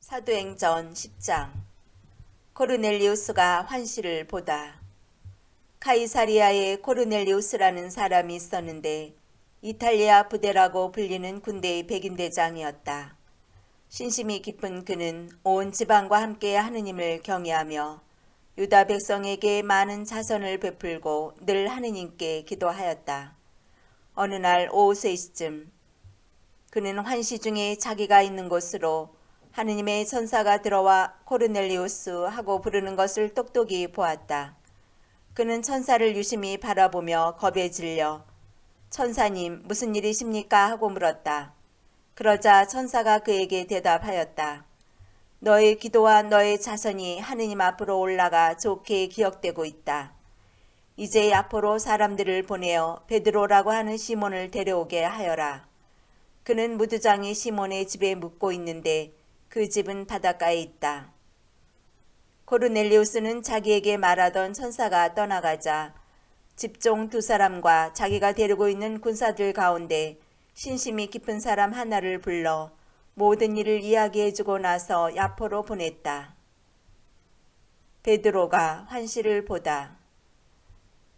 사도행전 10장. 코르넬리우스가 환시를 보다. 카이사리아에 코르넬리우스라는 사람이 있었는데 이탈리아 부대라고 불리는 군대의 백인대장이었다. 신심이 깊은 그는 온 지방과 함께 하느님을 경외하며 유다 백성에게 많은 자선을 베풀고 늘 하느님께 기도하였다. 어느 날 오후 3시쯤 그는 환시 중에 자기가 있는 곳으로 하느님의 천사가 들어와 코르넬리우스 하고 부르는 것을 똑똑히 보았다. 그는 천사를 유심히 바라보며 겁에 질려 천사님 무슨 일이십니까 하고 물었다. 그러자 천사가 그에게 대답하였다. 너의 기도와 너의 자선이 하느님 앞으로 올라가 좋게 기억되고 있다. 이제 야포로 사람들을 보내어 베드로라고 하는 시몬을 데려오게 하여라. 그는 무두장이 시몬의 집에 묵고 있는데 그 집은 바닷가에 있다. 코르넬리우스는 자기에게 말하던 천사가 떠나가자 집종 2사람과 자기가 데리고 있는 군사들 가운데 신심이 깊은 사람 하나를 불러 모든 일을 이야기해주고 나서 야포로 보냈다. 베드로가 환시를 보다.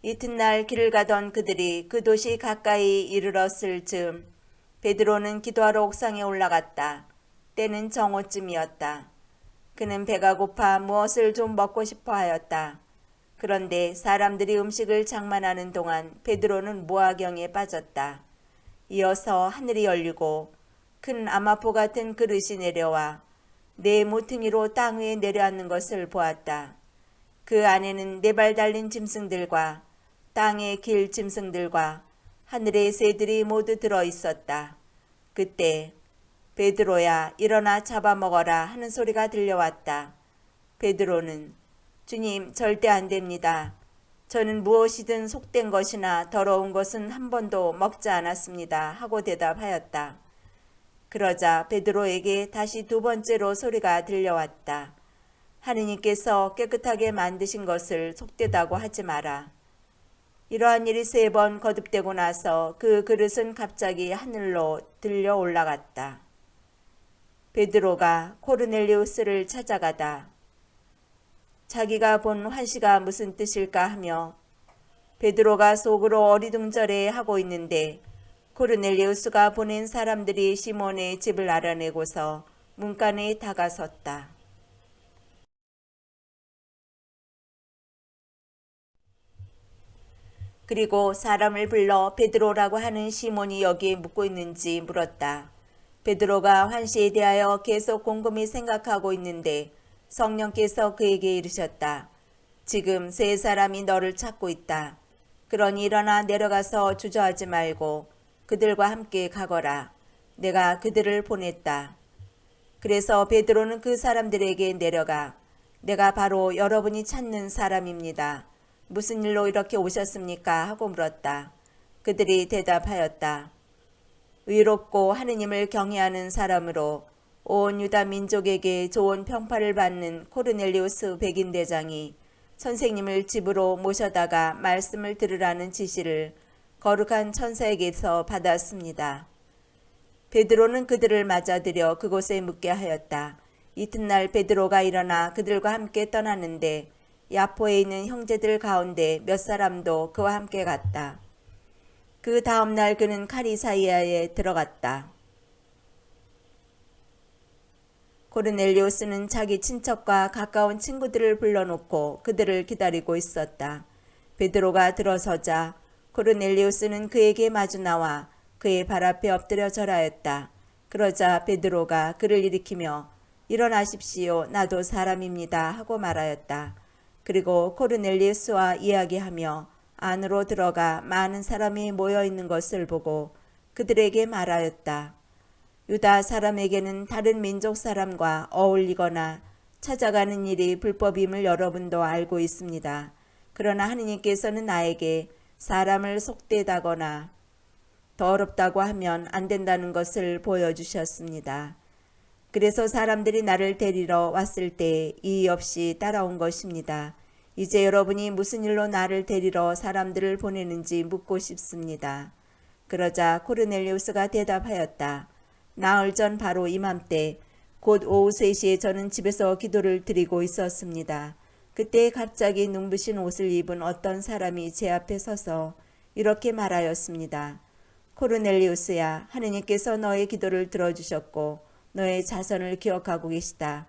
이튿날 길을 가던 그들이 그 도시 가까이 이르렀을 즈음 베드로는 기도하러 옥상에 올라갔다. 때는 정오쯤이었다. 그는 배가 고파 무엇을 좀 먹고 싶어 하였다. 그런데 사람들이 음식을 장만하는 동안 베드로는 무화경에 빠졌다. 이어서 하늘이 열리고 큰 아마포 같은 그릇이 내려와 네 모퉁이로 땅 위에 내려앉는 것을 보았다. 그 안에는 4발 달린 짐승들과 땅의 길 짐승들과 하늘의 새들이 모두 들어 있었다. 그때 베드로야 일어나 잡아먹어라 하는 소리가 들려왔다. 베드로는 주님 절대 안 됩니다. 저는 무엇이든 속된 것이나 더러운 것은 한 번도 먹지 않았습니다 하고 대답하였다. 그러자 베드로에게 다시 2번째로 소리가 들려왔다. 하느님께서 깨끗하게 만드신 것을 속되다고 하지 마라. 이러한 일이 3번 거듭되고 나서 그 그릇은 갑자기 하늘로 들려 올라갔다. 베드로가 코르넬리우스를 찾아가다. 자기가 본 환시가 무슨 뜻일까 하며 베드로가 속으로 어리둥절해 하고 있는데 코르넬리우스가 보낸 사람들이 시몬의 집을 알아내고서 문간에 다가섰다. 그리고 사람을 불러 베드로라고 하는 시몬이 여기에 묵고 있는지 물었다. 베드로가 환시에 대하여 계속 곰곰이 생각하고 있는데 성령께서 그에게 이르셨다. 지금 3사람이 너를 찾고 있다. 그러니 일어나 내려가서 주저하지 말고 그들과 함께 가거라. 내가 그들을 보냈다. 그래서 베드로는 그 사람들에게 내려가 내가 바로 여러분이 찾는 사람입니다. 무슨 일로 이렇게 오셨습니까? 하고 물었다. 그들이 대답하였다. 의롭고 하느님을 경외하는 사람으로 온 유다 민족에게 좋은 평판을 받는 코르넬리우스 백인대장이 선생님을 집으로 모셔다가 말씀을 들으라는 지시를 거룩한 천사에게서 받았습니다. 베드로는 그들을 맞아들여 그곳에 묵게 하였다. 이튿날 베드로가 일어나 그들과 함께 떠나는데 야포에 있는 형제들 가운데 몇 사람도 그와 함께 갔다. 그 다음날 그는 카이사리아에 들어갔다. 코르넬리우스는 자기 친척과 가까운 친구들을 불러놓고 그들을 기다리고 있었다. 베드로가 들어서자 코르넬리우스는 그에게 마주 나와 그의 발 앞에 엎드려 절하였다. 그러자 베드로가 그를 일으키며 일어나십시오. 나도 사람입니다 하고 말하였다. 그리고 코르넬리우스와 이야기하며 안으로 들어가 많은 사람이 모여 있는 것을 보고 그들에게 말하였다. 유다 사람에게는 다른 민족 사람과 어울리거나 찾아가는 일이 불법임을 여러분도 알고 있습니다. 그러나 하느님께서는 나에게 사람을 속되다거나 더럽다고 하면 안 된다는 것을 보여주셨습니다. 그래서 사람들이 나를 데리러 왔을 때 이의 없이 따라온 것입니다. 이제 여러분이 무슨 일로 나를 데리러 사람들을 보내는지 묻고 싶습니다. 그러자 코르넬리우스가 대답하였다. 나흘 전 바로 이맘때 곧 오후 3시에 저는 집에서 기도를 드리고 있었습니다. 그때 갑자기 눈부신 옷을 입은 어떤 사람이 제 앞에 서서 이렇게 말하였습니다. 코르넬리우스야, 하느님께서 너의 기도를 들어주셨고 너의 자선을 기억하고 계시다.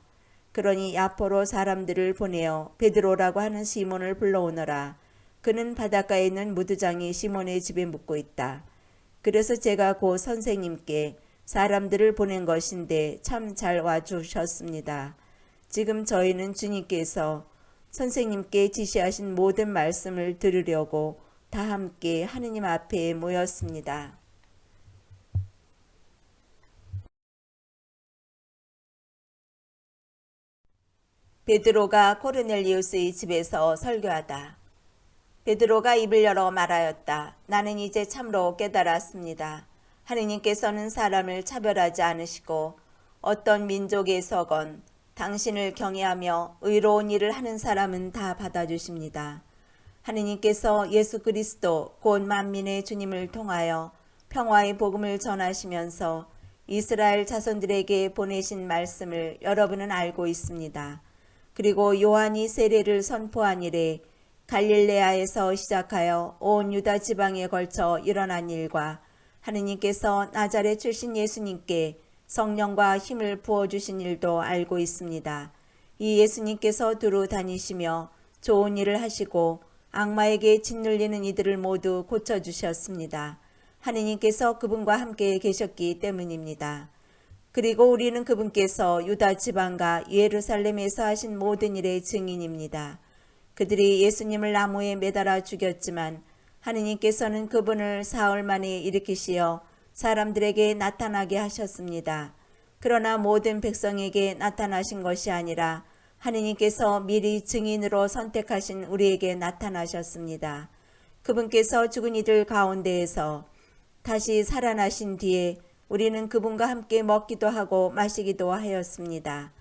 그러니 야포로 사람들을 보내어 베드로라고 하는 시몬을 불러오너라. 그는 바닷가에 있는 무두장이 시몬의 집에 묵고 있다. 그래서 제가 곧 선생님께 사람들을 보낸 것인데 참 잘 와주셨습니다. 지금 저희는 주님께서 선생님께 지시하신 모든 말씀을 들으려고 다 함께 하느님 앞에 모였습니다. 베드로가 코르넬리우스의 집에서 설교하다. 베드로가 입을 열어 말하였다. 나는 이제 참으로 깨달았습니다. 하느님께서는 사람을 차별하지 않으시고 어떤 민족에서건 당신을 경외하며 의로운 일을 하는 사람은 다 받아주십니다. 하느님께서 예수 그리스도 곧 만민의 주님을 통하여 평화의 복음을 전하시면서 이스라엘 자손들에게 보내신 말씀을 여러분은 알고 있습니다. 그리고 요한이 세례를 선포한 이래 갈릴레아에서 시작하여 온 유다 지방에 걸쳐 일어난 일과 하느님께서 나자렛 출신 예수님께 성령과 힘을 부어주신 일도 알고 있습니다. 이 예수님께서 두루 다니시며 좋은 일을 하시고 악마에게 짓눌리는 이들을 모두 고쳐주셨습니다. 하느님께서 그분과 함께 계셨기 때문입니다. 그리고 우리는 그분께서 유다 지방과 예루살렘에서 하신 모든 일의 증인입니다. 그들이 예수님을 나무에 매달아 죽였지만 하느님께서는 그분을 사흘 만에 일으키시어 사람들에게 나타나게 하셨습니다. 그러나 모든 백성에게 나타나신 것이 아니라 하느님께서 미리 증인으로 선택하신 우리에게 나타나셨습니다. 그분께서 죽은 이들 가운데에서 다시 살아나신 뒤에 우리는 그분과 함께 먹기도 하고 마시기도 하였습니다.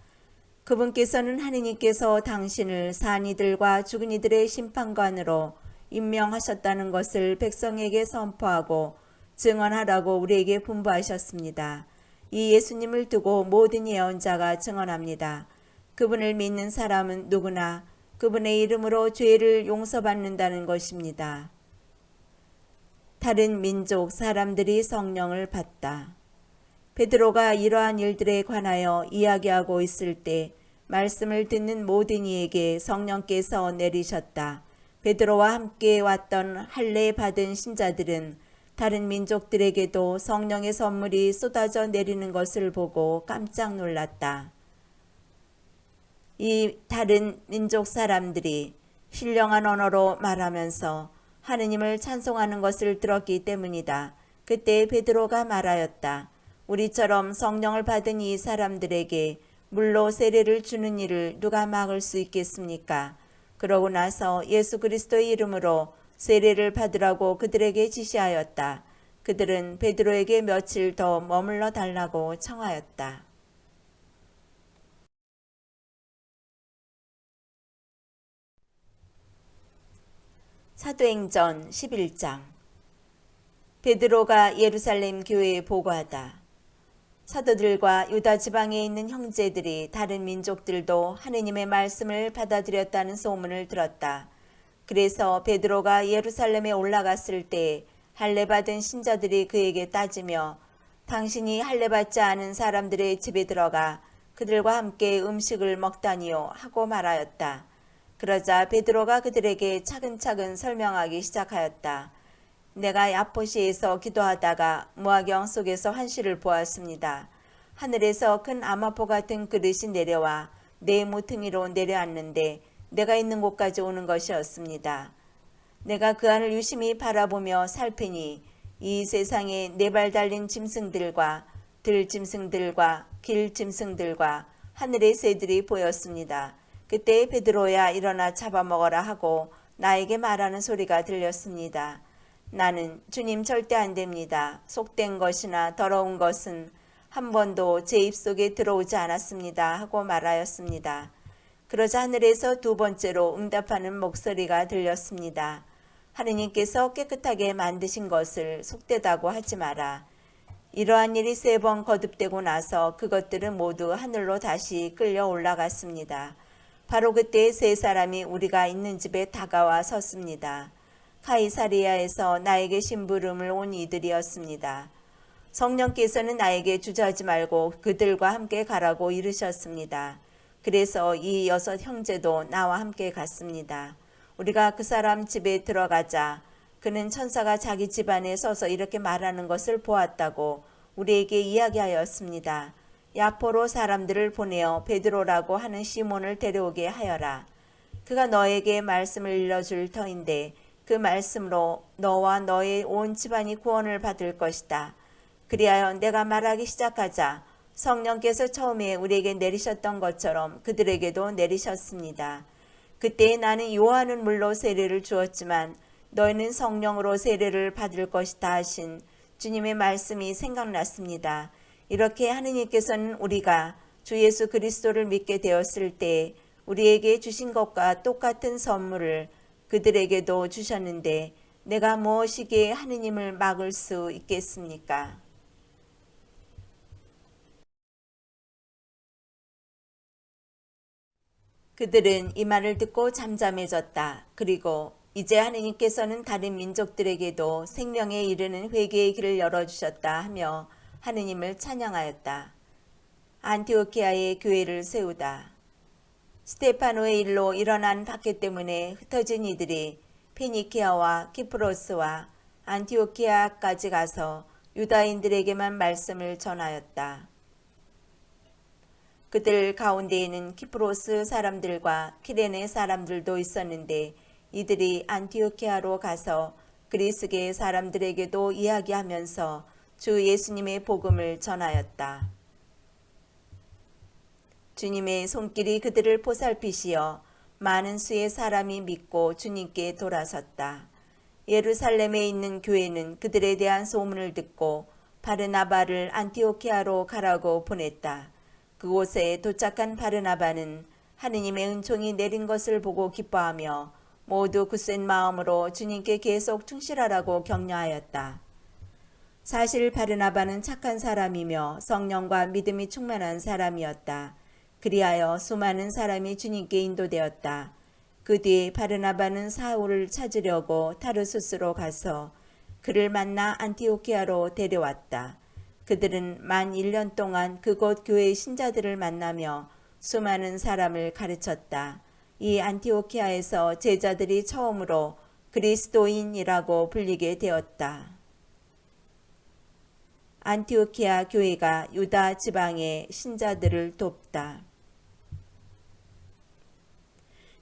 그분께서는 하느님께서 당신을 산 이들과 죽은 이들의 심판관으로 임명하셨다는 것을 백성에게 선포하고 증언하라고 우리에게 분부하셨습니다. 이 예수님을 두고 모든 예언자가 증언합니다. 그분을 믿는 사람은 누구나 그분의 이름으로 죄를 용서받는다는 것입니다. 다른 민족 사람들이 성령을 받다. 베드로가 이러한 일들에 관하여 이야기하고 있을 때 말씀을 듣는 모든 이에게 성령께서 내리셨다. 베드로와 함께 왔던 할례 받은 신자들은 다른 민족들에게도 성령의 선물이 쏟아져 내리는 것을 보고 깜짝 놀랐다. 이 다른 민족 사람들이 신령한 언어로 말하면서 하느님을 찬송하는 것을 들었기 때문이다. 그때 베드로가 말하였다. 우리처럼 성령을 받은 이 사람들에게 물로 세례를 주는 일을 누가 막을 수 있겠습니까? 그러고 나서 예수 그리스도의 이름으로 세례를 받으라고 그들에게 지시하였다. 그들은 베드로에게 며칠 더 머물러 달라고 청하였다. 사도행전 11장. 베드로가 예루살렘 교회에 보고하다. 사도들과 유다 지방에 있는 형제들이 다른 민족들도 하느님의 말씀을 받아들였다는 소문을 들었다. 그래서 베드로가 예루살렘에 올라갔을 때 할례 받은 신자들이 그에게 따지며 당신이 할례 받지 않은 사람들의 집에 들어가 그들과 함께 음식을 먹다니요 하고 말하였다. 그러자 베드로가 그들에게 차근차근 설명하기 시작하였다. 내가 야포시에서 기도하다가 무화경 속에서 환시를 보았습니다. 하늘에서 큰 아마포 같은 그릇이 내려와 내 모퉁이로 내려앉는데 내가 있는 곳까지 오는 것이었습니다. 내가 그 안을 유심히 바라보며 살피니 이 세상에 네 발 달린 짐승들과 들짐승들과 길짐승들과 하늘의 새들이 보였습니다. 그때 베드로야 일어나 잡아먹어라 하고 나에게 말하는 소리가 들렸습니다. 나는 주님 절대 안 됩니다. 속된 것이나 더러운 것은 한 번도 제 입속에 들어오지 않았습니다 하고 말하였습니다. 그러자 하늘에서 두 번째로 응답하는 목소리가 들렸습니다. 하느님께서 깨끗하게 만드신 것을 속되다고 하지 마라. 이러한 일이 3번 거듭되고 나서 그것들은 모두 하늘로 다시 끌려 올라갔습니다. 바로 그때 3사람이 우리가 있는 집에 다가와 섰습니다. 카이사리아에서 나에게 심부름을 온 이들이었습니다. 성령께서는 나에게 주저하지 말고 그들과 함께 가라고 이르셨습니다. 그래서 이 6 형제도 나와 함께 갔습니다. 우리가 그 사람 집에 들어가자 그는 천사가 자기 집안에 서서 이렇게 말하는 것을 보았다고 우리에게 이야기하였습니다. 야포로 사람들을 보내어 베드로라고 하는 시몬을 데려오게 하여라. 그가 너에게 말씀을 일러줄 터인데 그 말씀으로 너와 너의 온 집안이 구원을 받을 것이다. 그리하여 내가 말하기 시작하자 성령께서 처음에 우리에게 내리셨던 것처럼 그들에게도 내리셨습니다. 그때 나는 요한은 물로 세례를 주었지만 너희는 성령으로 세례를 받을 것이다 하신 주님의 말씀이 생각났습니다. 이렇게 하느님께서는 우리가 주 예수 그리스도를 믿게 되었을 때 우리에게 주신 것과 똑같은 선물을 그들에게도 주셨는데 내가 무엇이기에 하느님을 막을 수 있겠습니까? 그들은 이 말을 듣고 잠잠해졌다. 그리고 이제 하느님께서는 다른 민족들에게도 생명에 이르는 회개의 길을 열어주셨다 하며 하느님을 찬양하였다. 안티오키아의 교회를 세우다. 스테파노의 일로 일어난 박해 때문에 흩어진 이들이 페니키아와 키프로스와 안티오키아까지 가서 유다인들에게만 말씀을 전하였다. 그들 가운데에는 키프로스 사람들과 키레네 사람들도 있었는데 이들이 안티오키아로 가서 그리스계 사람들에게도 이야기하면서 주 예수님의 복음을 전하였다. 주님의 손길이 그들을 보살피시어 많은 수의 사람이 믿고 주님께 돌아섰다. 예루살렘에 있는 교회는 그들에 대한 소문을 듣고 바르나바를 안티오키아로 가라고 보냈다. 그곳에 도착한 바르나바는 하느님의 은총이 내린 것을 보고 기뻐하며 모두 굳센 마음으로 주님께 계속 충실하라고 격려하였다. 사실 바르나바는 착한 사람이며 성령과 믿음이 충만한 사람이었다. 그리하여 수많은 사람이 주님께 인도되었다. 그 뒤 바르나바는 사울을 찾으려고 타르수스로 가서 그를 만나 안티오키아로 데려왔다. 그들은 만 1년 동안 그곳 교회의 신자들을 만나며 수많은 사람을 가르쳤다. 이 안티오키아에서 제자들이 처음으로 그리스도인이라고 불리게 되었다. 안티오키아 교회가 유다 지방의 신자들을 돕다.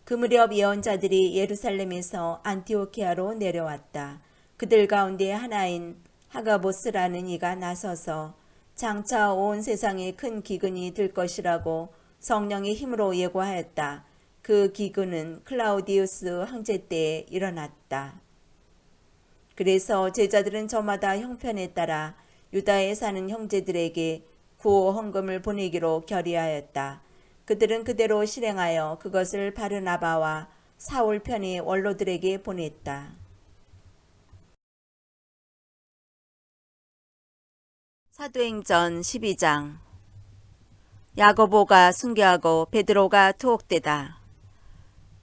그 무렵 예언자들이 예루살렘에서 안티오키아로 내려왔다. 그들 가운데 하나인 하가보스라는 이가 나서서 장차 온 세상에 큰 기근이 들 것이라고 성령의 힘으로 예고하였다. 그 기근은 클라우디우스 황제 때에 일어났다. 그래서 제자들은 저마다 형편에 따라 유다에 사는 형제들에게 구호 헌금을 보내기로 결의하였다. 그들은 그대로 실행하여 그것을 바르나바와 사울 편의 원로들에게 보냈다. 사도행전 12장. 야고보가 순교하고 베드로가 투옥되다.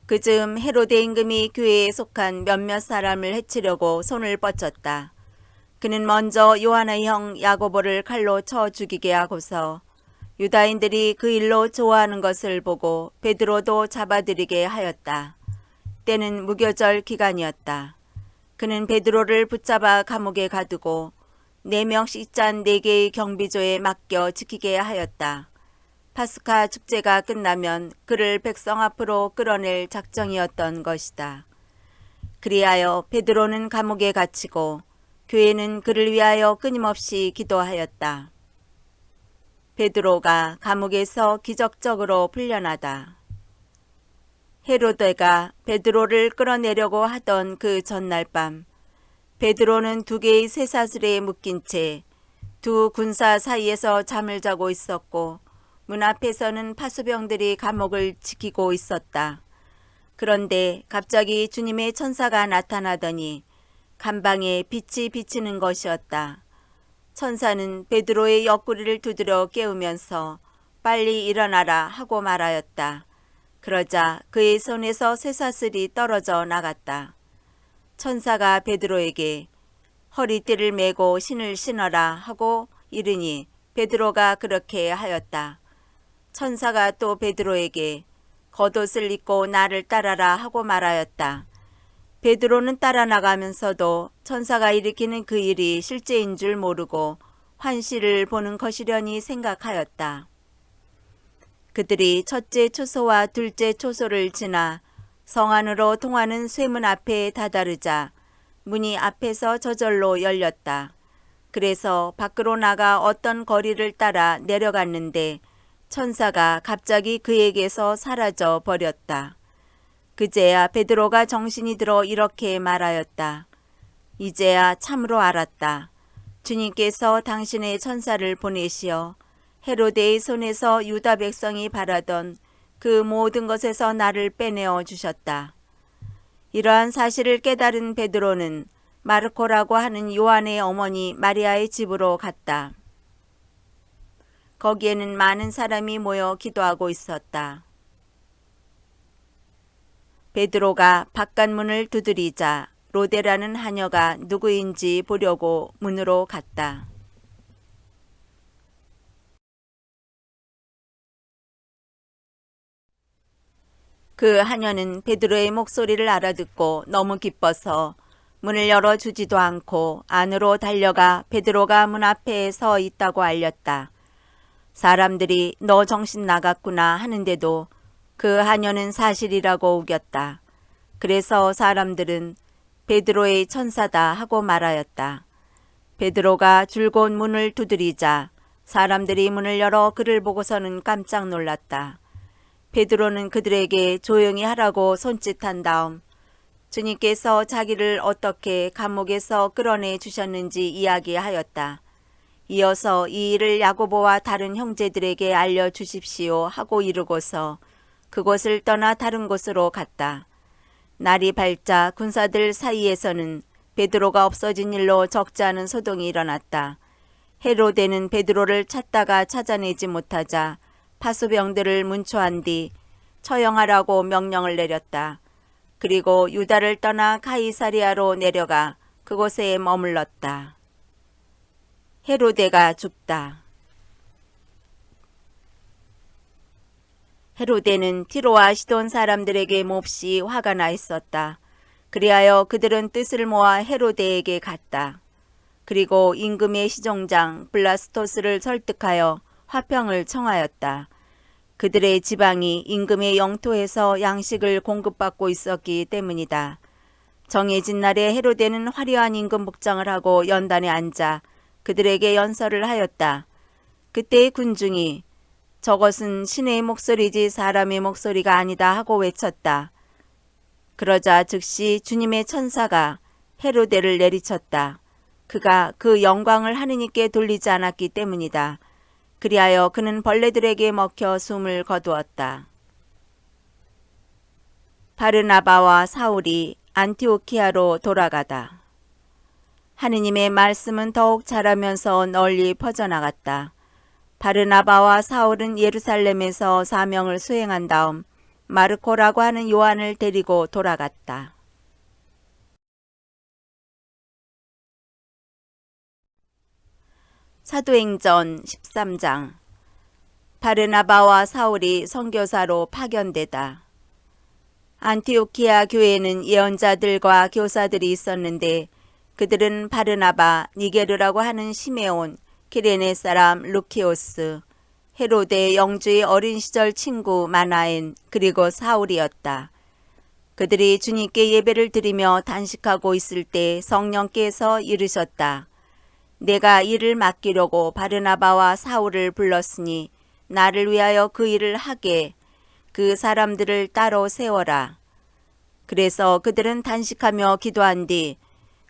그즈음 헤로데 임금이 교회에 속한 몇몇 사람을 해치려고 손을 뻗쳤다. 그는 먼저 요한의 형 야고보를 칼로 쳐 죽이게 하고서 유다인들이 그 일로 좋아하는 것을 보고 베드로도 잡아들이게 하였다. 때는 무교절 기간이었다. 그는 베드로를 붙잡아 감옥에 가두고 4명씩 짠 4개의 경비조에 맡겨 지키게 하였다. 파스카 축제가 끝나면 그를 백성 앞으로 끌어낼 작정이었던 것이다. 그리하여 베드로는 감옥에 갇히고 교회는 그를 위하여 끊임없이 기도하였다. 베드로가 감옥에서 기적적으로 풀려나다. 헤로데가 베드로를 끌어내려고 하던 그 전날 밤 베드로는 2개의 쇠사슬에 묶인 채 2 군사 사이에서 잠을 자고 있었고 문 앞에서는 파수병들이 감옥을 지키고 있었다. 그런데 갑자기 주님의 천사가 나타나더니 간방에 빛이 비치는 것이었다. 천사는 베드로의 옆구리를 두드려 깨우면서 빨리 일어나라 하고 말하였다. 그러자 그의 손에서 쇠사슬이 떨어져 나갔다. 천사가 베드로에게 허리띠를 메고 신을 신어라 하고 이르니 베드로가 그렇게 하였다. 천사가 또 베드로에게 겉옷을 입고 나를 따라라 하고 말하였다. 베드로는 따라 나가면서도 천사가 일으키는 그 일이 실제인 줄 모르고 환시를 보는 것이려니 생각하였다. 그들이 첫째 초소와 둘째 초소를 지나 성 안으로 통하는 쇠문 앞에 다다르자 문이 앞에서 저절로 열렸다. 그래서 밖으로 나가 어떤 거리를 따라 내려갔는데 천사가 갑자기 그에게서 사라져 버렸다. 그제야 베드로가 정신이 들어 이렇게 말하였다. 이제야 참으로 알았다. 주님께서 당신의 천사를 보내시어 헤로데의 손에서 유다 백성이 바라던 그 모든 것에서 나를 빼내어 주셨다. 이러한 사실을 깨달은 베드로는 마르코라고 하는 요한의 어머니 마리아의 집으로 갔다. 거기에는 많은 사람이 모여 기도하고 있었다. 베드로가 바깥문을 두드리자 로데라는 하녀가 누구인지 보려고 문으로 갔다. 그 하녀는 베드로의 목소리를 알아듣고 너무 기뻐서 문을 열어주지도 않고 안으로 달려가 베드로가 문 앞에 서 있다고 알렸다. 사람들이 너 정신 나갔구나 하는데도 그 하녀는 사실이라고 우겼다. 그래서 사람들은 베드로의 천사다 하고 말하였다. 베드로가 줄곧 문을 두드리자 사람들이 문을 열어 그를 보고서는 깜짝 놀랐다. 베드로는 그들에게 조용히 하라고 손짓한 다음 주님께서 자기를 어떻게 감옥에서 끌어내 주셨는지 이야기하였다. 이어서 이 일을 야고보와 다른 형제들에게 알려주십시오 하고 이르고서 그곳을 떠나 다른 곳으로 갔다. 날이 밝자 군사들 사이에서는 베드로가 없어진 일로 적지 않은 소동이 일어났다. 헤로데는 베드로를 찾다가 찾아내지 못하자 파수병들을 문초한 뒤 처형하라고 명령을 내렸다. 그리고 유다를 떠나 가이사리아로 내려가 그곳에 머물렀다. 헤로데가 죽다. 헤로데는 티로와 시돈 사람들에게 몹시 화가 나 있었다. 그리하여 그들은 뜻을 모아 헤로데에게 갔다. 그리고 임금의 시종장 블라스토스를 설득하여 화평을 청하였다. 그들의 지방이 임금의 영토에서 양식을 공급받고 있었기 때문이다. 정해진 날에 헤로데는 화려한 임금 복장을 하고 연단에 앉아 그들에게 연설을 하였다. 그때 군중이 저것은 신의 목소리지 사람의 목소리가 아니다 하고 외쳤다. 그러자 즉시 주님의 천사가 헤로데를 내리쳤다. 그가 그 영광을 하느님께 돌리지 않았기 때문이다. 그리하여 그는 벌레들에게 먹혀 숨을 거두었다. 바르나바와 사울이 안티오키아로 돌아가다. 하느님의 말씀은 더욱 자라면서 널리 퍼져나갔다. 바르나바와 사울은 예루살렘에서 사명을 수행한 다음 마르코라고 하는 요한을 데리고 돌아갔다. 사도행전 13장. 바르나바와 사울이 선교사로 파견되다. 안티오키아 교회에는 예언자들과 교사들이 있었는데 그들은 바르나바, 니게르라고 하는 시메온, 키레네 사람 루키오스, 헤로데 영주의 어린 시절 친구 마나엔, 그리고 사울이었다. 그들이 주님께 예배를 드리며 단식하고 있을 때 성령께서 이르셨다. 내가 이를 맡기려고 바르나바와 사울을 불렀으니 나를 위하여 그 일을 하게 그 사람들을 따로 세워라. 그래서 그들은 단식하며 기도한 뒤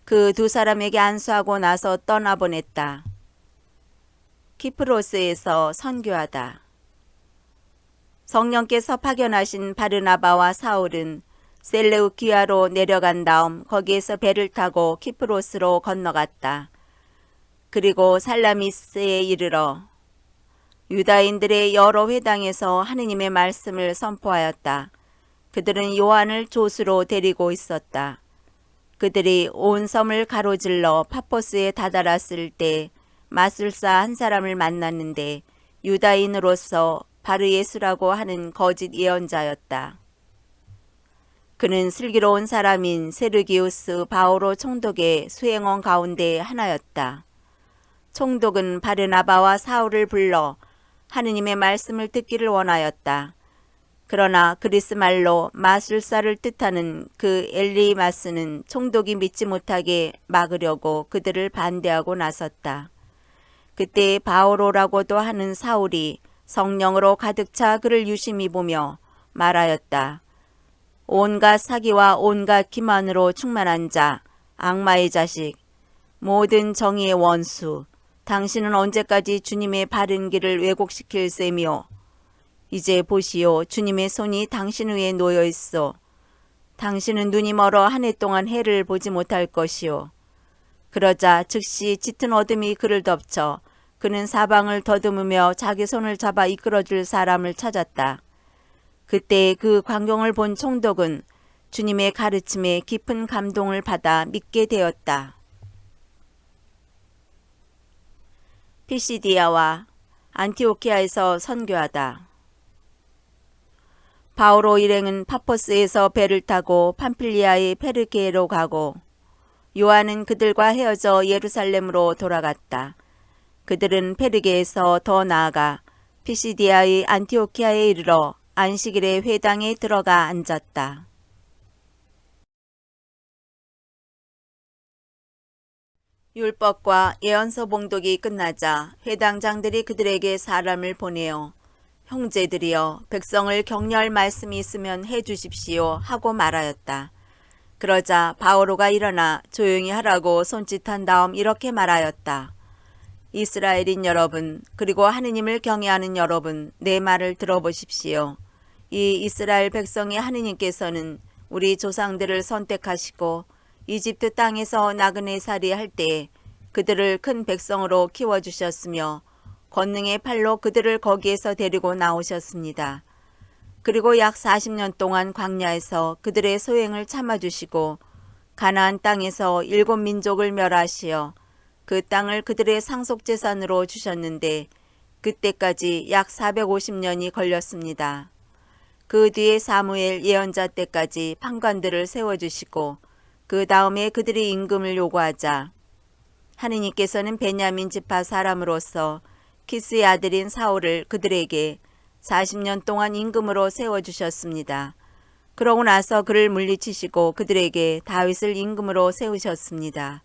그 두 사람에게 안수하고 나서 떠나보냈다. 키프로스에서 선교하다. 성령께서 파견하신 바르나바와 사울은 셀레우키아로 내려간 다음 거기에서 배를 타고 키프로스로 건너갔다. 그리고 살라미스에 이르러 유다인들의 여러 회당에서 하느님의 말씀을 선포하였다. 그들은 요한을 조수로 데리고 있었다. 그들이 온 섬을 가로질러 파포스에 다다랐을 때 마술사 한 사람을 만났는데 유다인으로서 바르예수라고 하는 거짓 예언자였다. 그는 슬기로운 사람인 세르기우스 바오로 총독의 수행원 가운데 하나였다. 총독은 바르나바와 사울을 불러 하느님의 말씀을 듣기를 원하였다. 그러나 그리스 말로 마술사를 뜻하는 그 엘리마스는 총독이 믿지 못하게 막으려고 그들을 반대하고 나섰다. 그때 바오로라고도 하는 사울이 성령으로 가득 차 그를 유심히 보며 말하였다. 온갖 사기와 온갖 기만으로 충만한 자, 악마의 자식, 모든 정의의 원수, 당신은 언제까지 주님의 바른 길을 왜곡시킬 셈이오. 이제 보시오. 주님의 손이 당신 위에 놓여 있어. 당신은 눈이 멀어 한 해 동안 해를 보지 못할 것이오. 그러자 즉시 짙은 어둠이 그를 덮쳐 그는 사방을 더듬으며 자기 손을 잡아 이끌어줄 사람을 찾았다. 그때 그 광경을 본 총독은 주님의 가르침에 깊은 감동을 받아 믿게 되었다. 피시디아와 안티오키아에서 선교하다. 바오로 일행은 파포스에서 배를 타고 팜필리아의 페르게로 가고 요한은 그들과 헤어져 예루살렘으로 돌아갔다. 그들은 페르게에서 더 나아가 피시디아의 안티오키아에 이르러 안식일에 회당에 들어가 앉았다. 율법과 예언서 봉독이 끝나자 회당장들이 그들에게 사람을 보내어 형제들이여 백성을 격려할 말씀이 있으면 해주십시오 하고 말하였다. 그러자 바오로가 일어나 조용히 하라고 손짓한 다음 이렇게 말하였다. 이스라엘인 여러분, 그리고 하느님을 경외하는 여러분, 내 말을 들어보십시오. 이 이스라엘 백성의 하느님께서는 우리 조상들을 선택하시고 이집트 땅에서 나그네 살이 할 때에 그들을 큰 백성으로 키워주셨으며 권능의 팔로 그들을 거기에서 데리고 나오셨습니다. 그리고 약 40년 동안 광야에서 그들의 소행을 참아주시고 가나안 땅에서 7민족을 멸하시어 그 땅을 그들의 상속재산으로 주셨는데 그때까지 약 450년이 걸렸습니다. 그 뒤에 사무엘 예언자 때까지 판관들을 세워주시고 그 다음에 그들이 임금을 요구하자 하느님께서는 베냐민 지파 사람으로서 키스의 아들인 사울을 그들에게 40년 동안 임금으로 세워주셨습니다. 그러고 나서 그를 물리치시고 그들에게 다윗을 임금으로 세우셨습니다.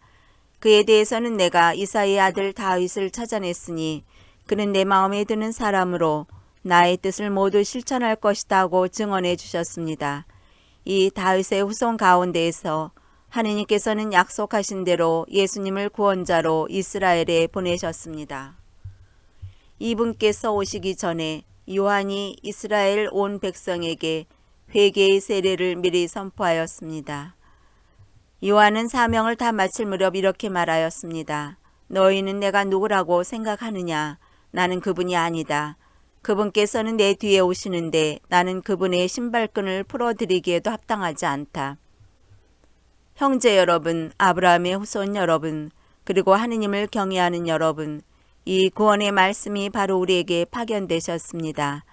그에 대해서는 내가 이사의 아들 다윗을 찾아냈으니 그는 내 마음에 드는 사람으로 나의 뜻을 모두 실천할 것이다 하고 증언해 주셨습니다. 이 다윗의 후손 가운데에서 하느님께서는 약속하신 대로 예수님을 구원자로 이스라엘에 보내셨습니다. 이분께서 오시기 전에 요한이 이스라엘 온 백성에게 회개의 세례를 미리 선포하였습니다. 요한은 사명을 다 마칠 무렵 이렇게 말하였습니다. 너희는 내가 누구라고 생각하느냐? 나는 그분이 아니다. 그분께서는 내 뒤에 오시는데 나는 그분의 신발끈을 풀어드리기에도 합당하지 않다. 형제 여러분, 아브라함의 후손 여러분, 그리고 하느님을 경외하는 여러분, 이 구원의 말씀이 바로 우리에게 파견되셨습니다.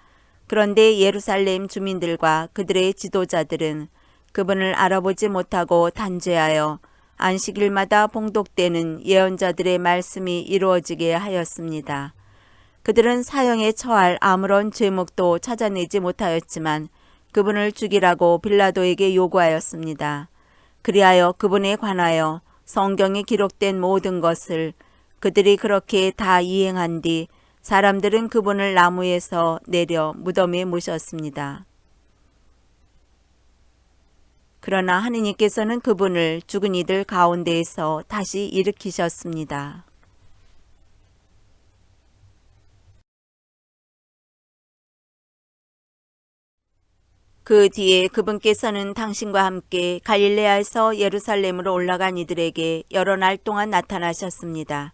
그런데 예루살렘 주민들과 그들의 지도자들은 그분을 알아보지 못하고 단죄하여 안식일마다 봉독되는 예언자들의 말씀이 이루어지게 하였습니다. 그들은 사형에 처할 아무런 죄목도 찾아내지 못하였지만 그분을 죽이라고 빌라도에게 요구하였습니다. 그리하여 그분에 관하여 성경에 기록된 모든 것을 그들이 그렇게 다 이행한 뒤 사람들은 그분을 나무에서 내려 무덤에 모셨습니다. 그러나 하느님께서는 그분을 죽은 이들 가운데에서 다시 일으키셨습니다. 그 뒤에 그분께서는 당신과 함께 갈릴레아에서 예루살렘으로 올라간 이들에게 여러 날 동안 나타나셨습니다.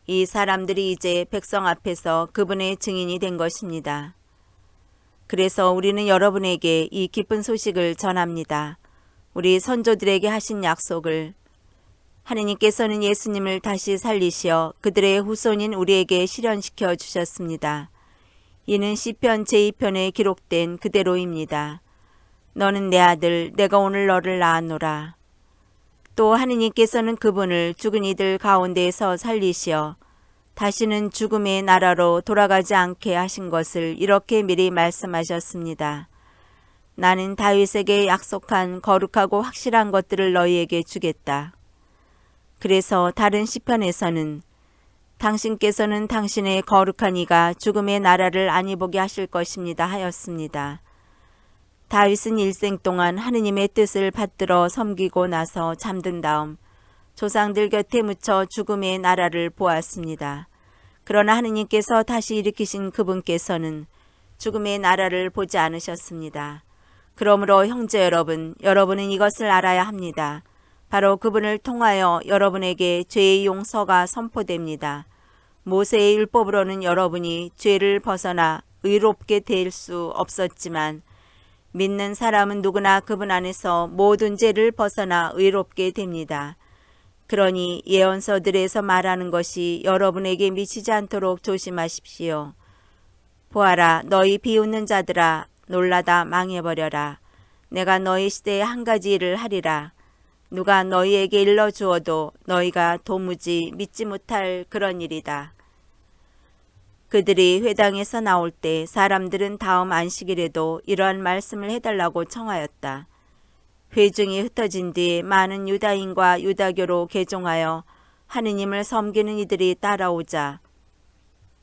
이 사람들이 이제 백성 앞에서 그분의 증인이 된 것입니다. 그래서 우리는 여러분에게 이 기쁜 소식을 전합니다. 우리 선조들에게 하신 약속을 하느님께서는 예수님을 다시 살리시어 그들의 후손인 우리에게 실현시켜 주셨습니다. 이는 시편 제2편에 기록된 그대로입니다. 너는 내 아들, 내가 오늘 너를 낳았노라. 또 하느님께서는 그분을 죽은 이들 가운데에서 살리시어 다시는 죽음의 나라로 돌아가지 않게 하신 것을 이렇게 미리 말씀하셨습니다. 나는 다윗에게 약속한 거룩하고 확실한 것들을 너희에게 주겠다. 그래서 다른 시편에서는 당신께서는 당신의 거룩한 이가 죽음의 나라를 아니 보게 하실 것입니다 하였습니다. 다윗은 일생 동안 하느님의 뜻을 받들어 섬기고 나서 잠든 다음 조상들 곁에 묻혀 죽음의 나라를 보았습니다. 그러나 하느님께서 다시 일으키신 그분께서는 죽음의 나라를 보지 않으셨습니다. 그러므로 형제 여러분, 여러분은 이것을 알아야 합니다. 바로 그분을 통하여 여러분에게 죄의 용서가 선포됩니다. 모세의 율법으로는 여러분이 죄를 벗어나 의롭게 될 수 없었지만 믿는 사람은 누구나 그분 안에서 모든 죄를 벗어나 의롭게 됩니다. 그러니 예언서들에서 말하는 것이 여러분에게 미치지 않도록 조심하십시오. 보아라, 너희 비웃는 자들아, 놀라다 망해버려라. 내가 너희 시대에 한 가지 일을 하리라. 누가 너희에게 일러주어도 너희가 도무지 믿지 못할 그런 일이다. 그들이 회당에서 나올 때 사람들은 다음 안식일에도 이러한 말씀을 해달라고 청하였다. 회중이 흩어진 뒤에 많은 유다인과 유다교로 개종하여 하느님을 섬기는 이들이 따라오자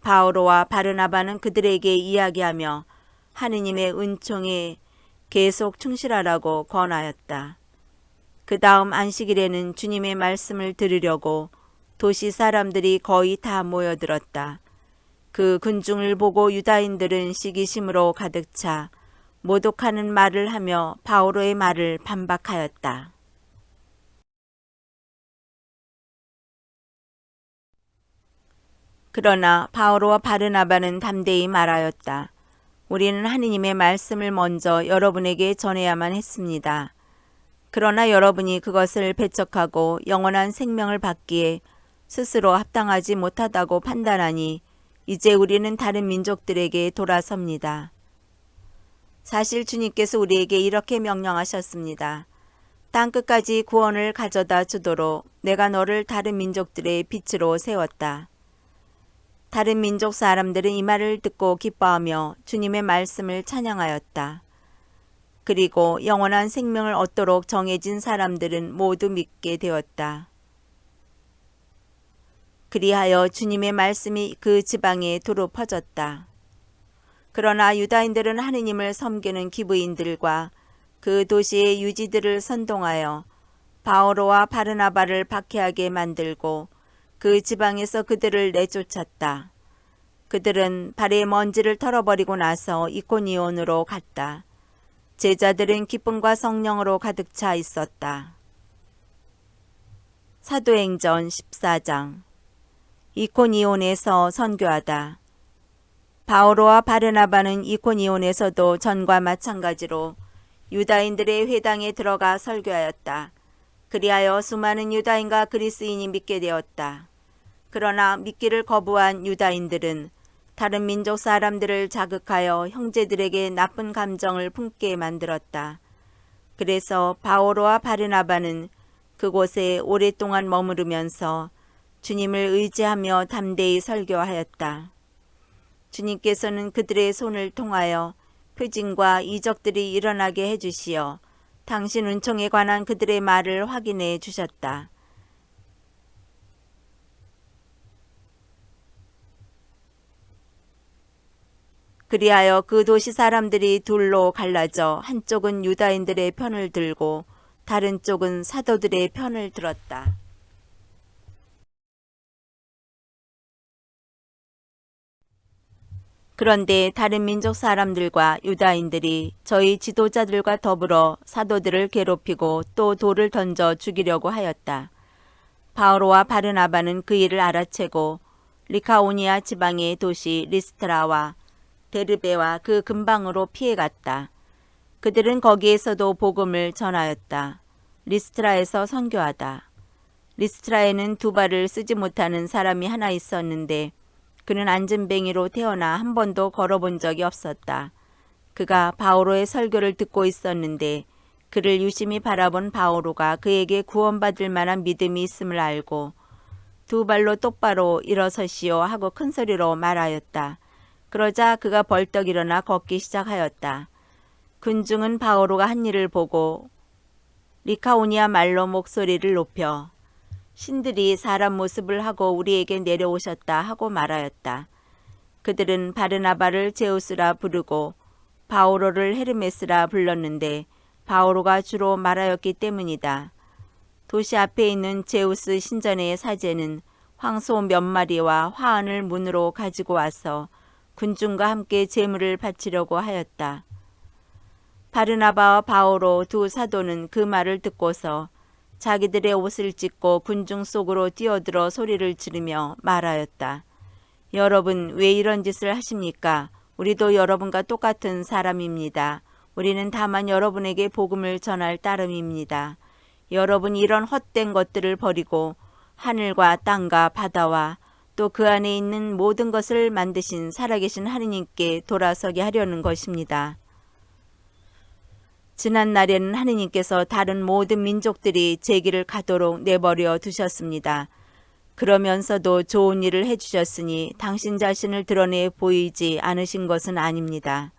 바오로와 바르나바는 그들에게 이야기하며 하느님의 은총에 계속 충실하라고 권하였다. 그 다음 안식일에는 주님의 말씀을 들으려고 도시 사람들이 거의 다 모여들었다. 그 군중을 보고 유다인들은 시기심으로 가득 차 모독하는 말을 하며 바오로의 말을 반박하였다. 그러나 바오로와 바르나바는 담대히 말하였다. 우리는 하느님의 말씀을 먼저 여러분에게 전해야만 했습니다. 그러나 여러분이 그것을 배척하고 영원한 생명을 받기에 스스로 합당하지 못하다고 판단하니 이제 우리는 다른 민족들에게 돌아섭니다. 사실 주님께서 우리에게 이렇게 명령하셨습니다. 땅끝까지 구원을 가져다 주도록 내가 너를 다른 민족들의 빛으로 세웠다. 다른 민족 사람들은 이 말을 듣고 기뻐하며 주님의 말씀을 찬양하였다. 그리고 영원한 생명을 얻도록 정해진 사람들은 모두 믿게 되었다. 그리하여 주님의 말씀이 그 지방에 두루 퍼졌다. 그러나 유다인들은 하느님을 섬기는 기브인들과 그 도시의 유지들을 선동하여 바오로와 바르나바를 박해하게 만들고 그 지방에서 그들을 내쫓았다. 그들은 발의 먼지를 털어버리고 나서 이코니온으로 갔다. 제자들은 기쁨과 성령으로 가득 차 있었다. 사도행전 14장. 이코니온에서 선교하다. 바오로와 바르나바는 이코니온에서도 전과 마찬가지로 유다인들의 회당에 들어가 설교하였다. 그리하여 수많은 유다인과 그리스인이 믿게 되었다. 그러나 믿기를 거부한 유다인들은 다른 민족 사람들을 자극하여 형제들에게 나쁜 감정을 품게 만들었다. 그래서 바오로와 바르나바는 그곳에 오랫동안 머무르면서 주님을 의지하며 담대히 설교하였다. 주님께서는 그들의 손을 통하여 표징과 이적들이 일어나게 해주시어 당신 은총에 관한 그들의 말을 확인해 주셨다. 그리하여 그 도시 사람들이 둘로 갈라져 한쪽은 유다인들의 편을 들고 다른 쪽은 사도들의 편을 들었다. 그런데 다른 민족 사람들과 유다인들이 저희 지도자들과 더불어 사도들을 괴롭히고 또 돌을 던져 죽이려고 하였다. 바오로와 바르나바는 그 일을 알아채고 리카오니아 지방의 도시 리스트라와 데르베와 그 근방으로 피해갔다. 그들은 거기에서도 복음을 전하였다. 리스트라에서 선교하다. 리스트라에는 두 발을 쓰지 못하는 사람이 하나 있었는데 그는 앉은뱅이로 태어나 한 번도 걸어본 적이 없었다. 그가 바오로의 설교를 듣고 있었는데 그를 유심히 바라본 바오로가 그에게 구원받을 만한 믿음이 있음을 알고 두 발로 똑바로 일어서시오 하고 큰 소리로 말하였다. 그러자 그가 벌떡 일어나 걷기 시작하였다. 군중은 바오로가 한 일을 보고 리카오니아 말로 목소리를 높여 신들이 사람 모습을 하고 우리에게 내려오셨다 하고 말하였다. 그들은 바르나바를 제우스라 부르고 바오로를 헤르메스라 불렀는데 바오로가 주로 말하였기 때문이다. 도시 앞에 있는 제우스 신전의 사제는 황소 몇 마리와 화환을 문으로 가지고 와서 군중과 함께 제물을 바치려고 하였다. 바르나바와 바오로 두 사도는 그 말을 듣고서 자기들의 옷을 찢고 군중 속으로 뛰어들어 소리를 지르며 말하였다. 여러분 왜 이런 짓을 하십니까? 우리도 여러분과 똑같은 사람입니다. 우리는 다만 여러분에게 복음을 전할 따름입니다. 여러분이 이런 헛된 것들을 버리고 하늘과 땅과 바다와 또 그 안에 있는 모든 것을 만드신 살아계신 하느님께 돌아서게 하려는 것입니다. 지난 날에는 하느님께서 다른 모든 민족들이 제 길을 가도록 내버려 두셨습니다. 그러면서도 좋은 일을 해주셨으니 당신 자신을 드러내 보이지 않으신 것은 아닙니다.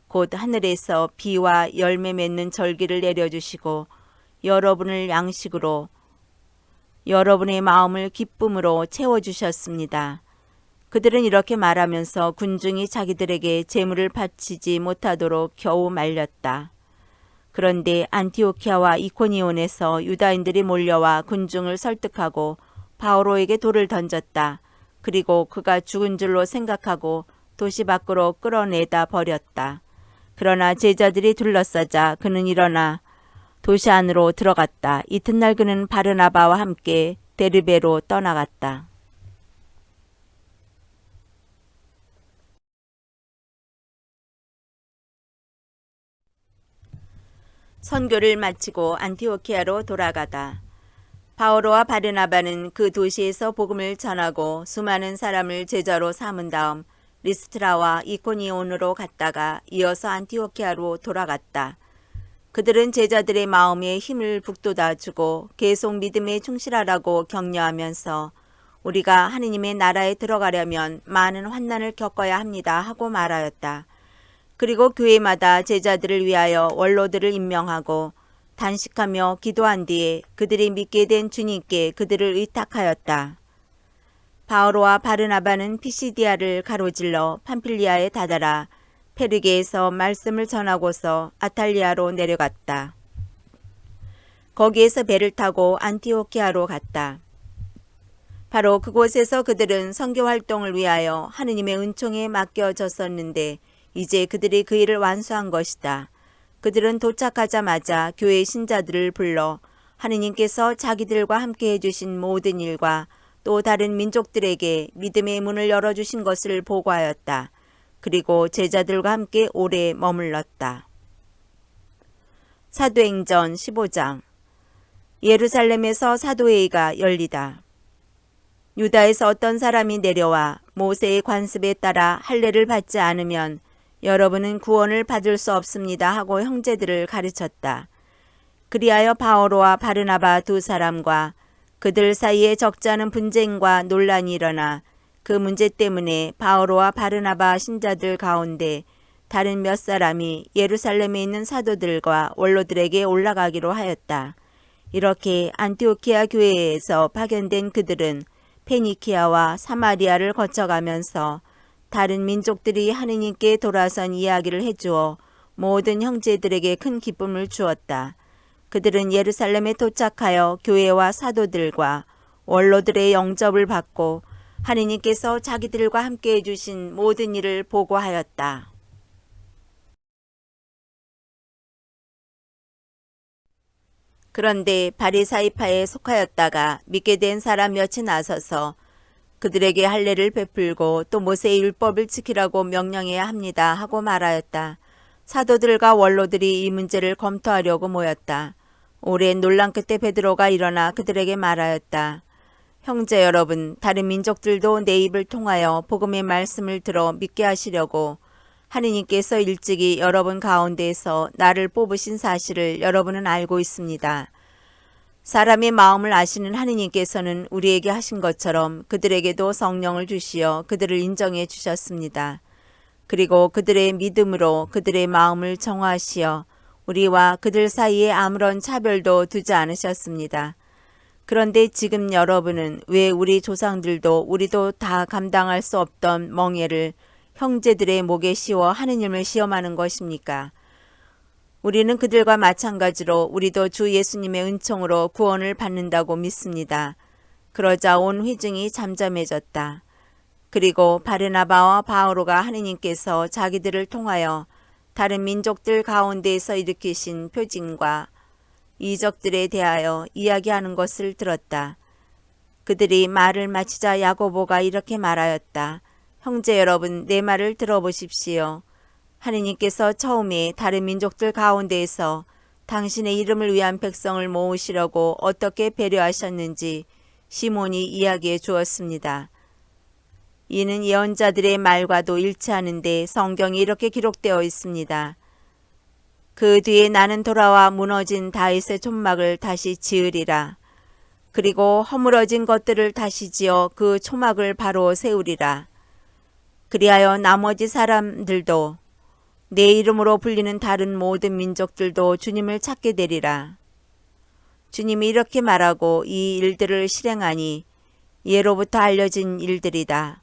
곧 하늘에서 비와 열매 맺는 절기를 내려주시고 여러분을 양식으로 여러분의 마음을 기쁨으로 채워주셨습니다. 그들은 이렇게 말하면서 군중이 자기들에게 제물을 바치지 못하도록 겨우 말렸다. 그런데 안티오키아와 이코니온에서 유다인들이 몰려와 군중을 설득하고 바오로에게 돌을 던졌다. 그리고 그가 죽은 줄로 생각하고 도시 밖으로 끌어내다 버렸다. 그러나 제자들이 둘러싸자 그는 일어나 도시 안으로 들어갔다. 이튿날 그는 바르나바와 함께 데르베로 떠나갔다. 선교를 마치고 안티오키아로 돌아가다. 바오로와 바르나바는 그 도시에서 복음을 전하고 수많은 사람을 제자로 삼은 다음 리스트라와 이코니온으로 갔다가 이어서 안티오키아로 돌아갔다. 그들은 제자들의 마음에 힘을 북돋아주고 계속 믿음에 충실하라고 격려하면서 우리가 하느님의 나라에 들어가려면 많은 환난을 겪어야 합니다 하고 말하였다. 그리고 교회마다 제자들을 위하여 원로들을 임명하고 단식하며 기도한 뒤에 그들이 믿게 된 주님께 그들을 의탁하였다. 바오로와 바르나바는 피시디아를 가로질러 팜필리아에 다다라 페르게에서 말씀을 전하고서 아탈리아로 내려갔다. 거기에서 배를 타고 안티오키아로 갔다. 바로 그곳에서 그들은 선교 활동을 위하여 하느님의 은총에 맡겨졌었는데 이제 그들이 그 일을 완수한 것이다. 그들은 도착하자마자 교회 신자들을 불러 하느님께서 자기들과 함께 해주신 모든 일과 또 다른 민족들에게 믿음의 문을 열어주신 것을 보고하였다. 그리고 제자들과 함께 오래 머물렀다. 사도행전 15장. 예루살렘에서 사도회의가 열리다. 유다에서 어떤 사람이 내려와 모세의 관습에 따라 할례를 받지 않으면 여러분은 구원을 받을 수 없습니다 하고 형제들을 가르쳤다. 그리하여 바오로와 바르나바 두 사람과 그들 사이에 적지 않은 분쟁과 논란이 일어나 그 문제 때문에 바오로와 바르나바 신자들 가운데 다른 몇 사람이 예루살렘에 있는 사도들과 원로들에게 올라가기로 하였다. 이렇게 안티오키아 교회에서 파견된 그들은 페니키아와 사마리아를 거쳐가면서 다른 민족들이 하느님께 돌아선 이야기를 해주어 모든 형제들에게 큰 기쁨을 주었다. 그들은 예루살렘에 도착하여 교회와 사도들과 원로들의 영접을 받고 하느님께서 자기들과 함께 해주신 모든 일을 보고하였다. 그런데 바리사이파에 속하였다가 믿게 된 사람 몇이 나서서 그들에게 할례를 베풀고 또 모세의 율법을 지키라고 명령해야 합니다 하고 말하였다. 사도들과 원로들이 이 문제를 검토하려고 모였다. 오랜 논란 끝에 베드로가 일어나 그들에게 말하였다. 형제 여러분, 다른 민족들도 내 입을 통하여 복음의 말씀을 들어 믿게 하시려고 하느님께서 일찍이 여러분 가운데에서 나를 뽑으신 사실을 여러분은 알고 있습니다. 사람의 마음을 아시는 하느님께서는 우리에게 하신 것처럼 그들에게도 성령을 주시어 그들을 인정해 주셨습니다. 그리고 그들의 믿음으로 그들의 마음을 정화하시어 우리와 그들 사이에 아무런 차별도 두지 않으셨습니다. 그런데 지금 여러분은 왜 우리 조상들도 우리도 다 감당할 수 없던 멍에를 형제들의 목에 씌워 하느님을 시험하는 것입니까? 우리는 그들과 마찬가지로 우리도 주 예수님의 은총으로 구원을 받는다고 믿습니다. 그러자 온 회중이 잠잠해졌다. 그리고 바르나바와 바오로가 하느님께서 자기들을 통하여 다른 민족들 가운데에서 일으키신 표징과 이적들에 대하여 이야기하는 것을 들었다. 그들이 말을 마치자 야고보가 이렇게 말하였다. 형제 여러분, 내 말을 들어보십시오. 하느님께서 처음에 다른 민족들 가운데에서 당신의 이름을 위한 백성을 모으시려고 어떻게 배려하셨는지 시몬이 이야기해 주었습니다. 이는 예언자들의 말과도 일치하는데 성경에 이렇게 기록되어 있습니다. 그 뒤에 나는 돌아와 무너진 다윗의 촌막을 다시 지으리라. 그리고 허물어진 것들을 다시 지어 그 초막을 바로 세우리라. 그리하여 나머지 사람들도 내 이름으로 불리는 다른 모든 민족들도 주님을 찾게 되리라. 주님이 이렇게 말하고 이 일들을 실행하니 예로부터 알려진 일들이다.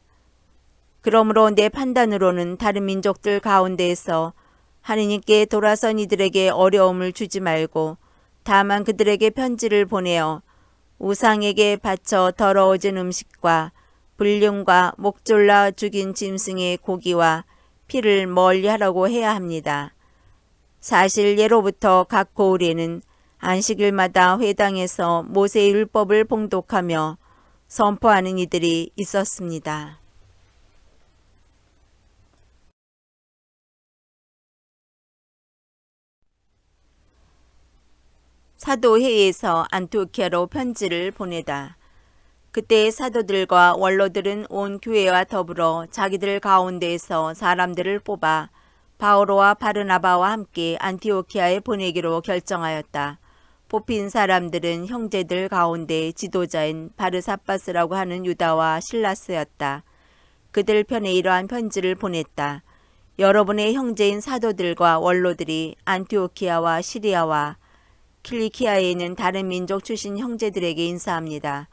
그러므로 내 판단으로는 다른 민족들 가운데에서 하느님께 돌아선 이들에게 어려움을 주지 말고 다만 그들에게 편지를 보내어 우상에게 바쳐 더러워진 음식과 불륜과 목 졸라 죽인 짐승의 고기와 피를 멀리하라고 해야 합니다. 사실 예로부터 각 고을에는 안식일마다 회당에서 모세의 율법을 봉독하며 선포하는 이들이 있었습니다. 사도회의에서 안티오키아로 편지를 보내다. 그때 사도들과 원로들은 온 교회와 더불어 자기들 가운데에서 사람들을 뽑아 바오로와 바르나바와 함께 안티오키아에 보내기로 결정하였다. 뽑힌 사람들은 형제들 가운데 지도자인 바르사바스라고 하는 유다와 실라스였다. 그들 편에 이러한 편지를 보냈다. 여러분의 형제인 사도들과 원로들이 안티오키아와 시리아와 킬리키아에 있는 다른 민족 출신 형제들에게 인사합니다.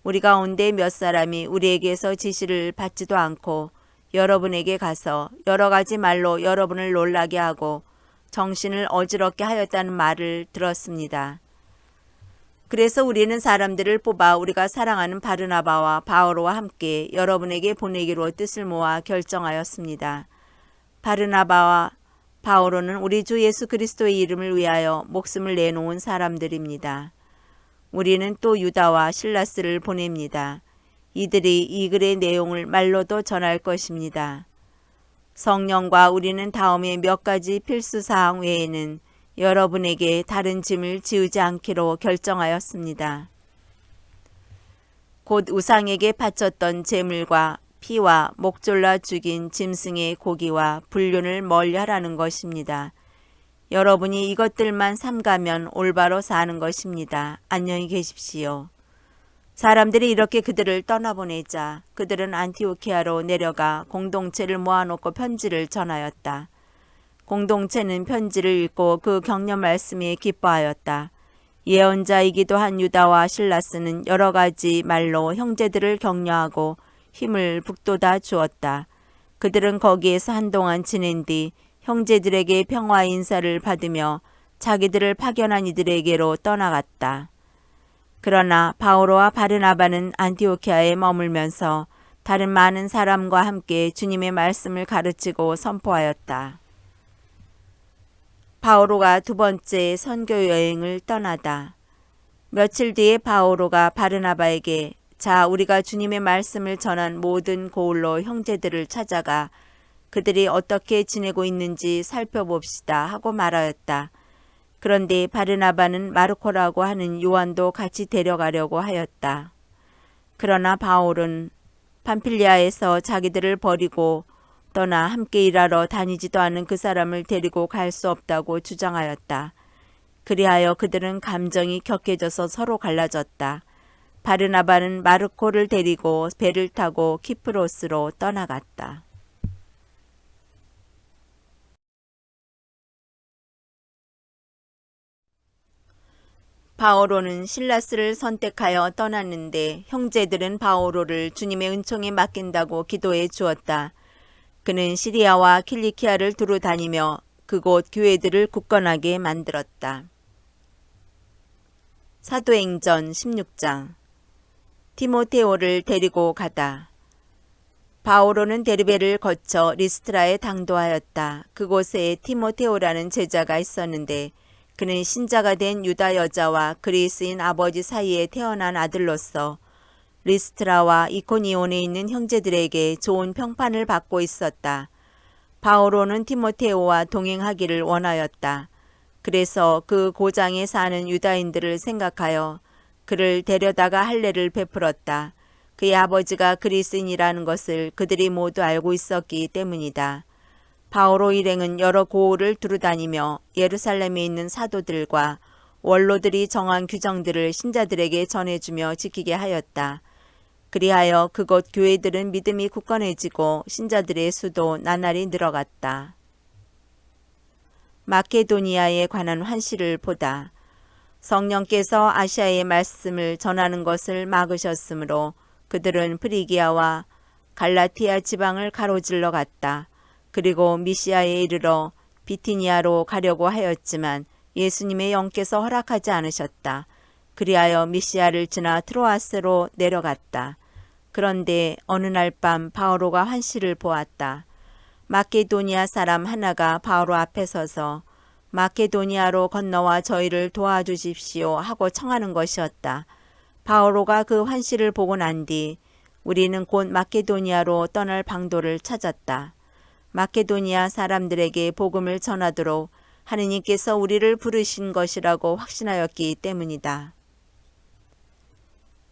우리 가운데 몇 사람이 우리에게서 지시를 받지도 않고 여러분에게 가서 여러 가지 말로 여러분을 놀라게 하고 정신을 어지럽게 하였다는 말을 들었습니다. 그래서 우리는 사람들을 뽑아 우리가 사랑하는 바르나바와 바오로와 함께 여러분에게 보내기로 뜻을 모아 결정하였습니다. 바르나바와 바오로는 우리 주 예수 그리스도의 이름을 위하여 목숨을 내놓은 사람들입니다. 우리는 또 유다와 실라스를 보냅니다. 이들이 이 글의 내용을 말로도 전할 것입니다. 성령과 우리는 다음에 몇 가지 필수사항 외에는 여러분에게 다른 짐을 지우지 않기로 결정하였습니다. 곧 우상에게 바쳤던 제물과 피와 목 졸라 죽인 짐승의 고기와 불륜을 멀리하라는 것입니다. 여러분이 이것들만 삼가면 올바로 사는 것입니다. 안녕히 계십시오. 사람들이 이렇게 그들을 떠나보내자 그들은 안티오키아로 내려가 공동체를 모아놓고 편지를 전하였다. 공동체는 편지를 읽고 그 격려 말씀에 기뻐하였다. 예언자이기도 한 유다와 실라스는 여러 가지 말로 형제들을 격려하고 힘을 북돋아 주었다. 그들은 거기에서 한동안 지낸 뒤 형제들에게 평화 인사를 받으며 자기들을 파견한 이들에게로 떠나갔다. 그러나 바오로와 바르나바는 안티오키아에 머물면서 다른 많은 사람과 함께 주님의 말씀을 가르치고 선포하였다. 바오로가 두 번째 선교 여행을 떠나다. 며칠 뒤에 바오로가 바르나바에게 자, 우리가 주님의 말씀을 전한 모든 고을로 형제들을 찾아가 그들이 어떻게 지내고 있는지 살펴봅시다 하고 말하였다. 그런데 바르나바는 마르코라고 하는 요한도 같이 데려가려고 하였다. 그러나 바울은 밤필리아에서 자기들을 버리고 떠나 함께 일하러 다니지도 않은 그 사람을 데리고 갈 수 없다고 주장하였다. 그리하여 그들은 감정이 격해져서 서로 갈라졌다. 바르나바는 마르코를 데리고 배를 타고 키프로스로 떠나갔다. 바오로는 실라스를 선택하여 떠났는데 형제들은 바오로를 주님의 은총에 맡긴다고 기도해 주었다. 그는 시리아와 킬리키아를 두루 다니며 그곳 교회들을 굳건하게 만들었다. 사도행전 16장. 티모테오를 데리고 가다. 바오로는 데르베를 거쳐 리스트라에 당도하였다. 그곳에 티모테오라는 제자가 있었는데 그는 신자가 된 유다 여자와 그리스인 아버지 사이에 태어난 아들로서 리스트라와 이코니온에 있는 형제들에게 좋은 평판을 받고 있었다. 바오로는 티모테오와 동행하기를 원하였다. 그래서 그 고장에 사는 유다인들을 생각하여 그를 데려다가 할례를 베풀었다. 그의 아버지가 그리스인이라는 것을 그들이 모두 알고 있었기 때문이다. 바오로 일행은 여러 고을을 두루다니며 예루살렘에 있는 사도들과 원로들이 정한 규정들을 신자들에게 전해주며 지키게 하였다. 그리하여 그곳 교회들은 믿음이 굳건해지고 신자들의 수도 나날이 늘어갔다. 마케도니아에 관한 환시를 보다. 성령께서 아시아의 말씀을 전하는 것을 막으셨으므로 그들은 프리기아와 갈라티아 지방을 가로질러 갔다. 그리고 미시아에 이르러 비티니아로 가려고 하였지만 예수님의 영께서 허락하지 않으셨다. 그리하여 미시아를 지나 트로아스로 내려갔다. 그런데 어느 날 밤 바오로가 환시를 보았다. 마케도니아 사람 하나가 바오로 앞에 서서 마케도니아로 건너와 저희를 도와주십시오 하고 청하는 것이었다. 바오로가 그 환시를 보고 난 뒤 우리는 곧 마케도니아로 떠날 방도를 찾았다. 마케도니아 사람들에게 복음을 전하도록 하느님께서 우리를 부르신 것이라고 확신하였기 때문이다.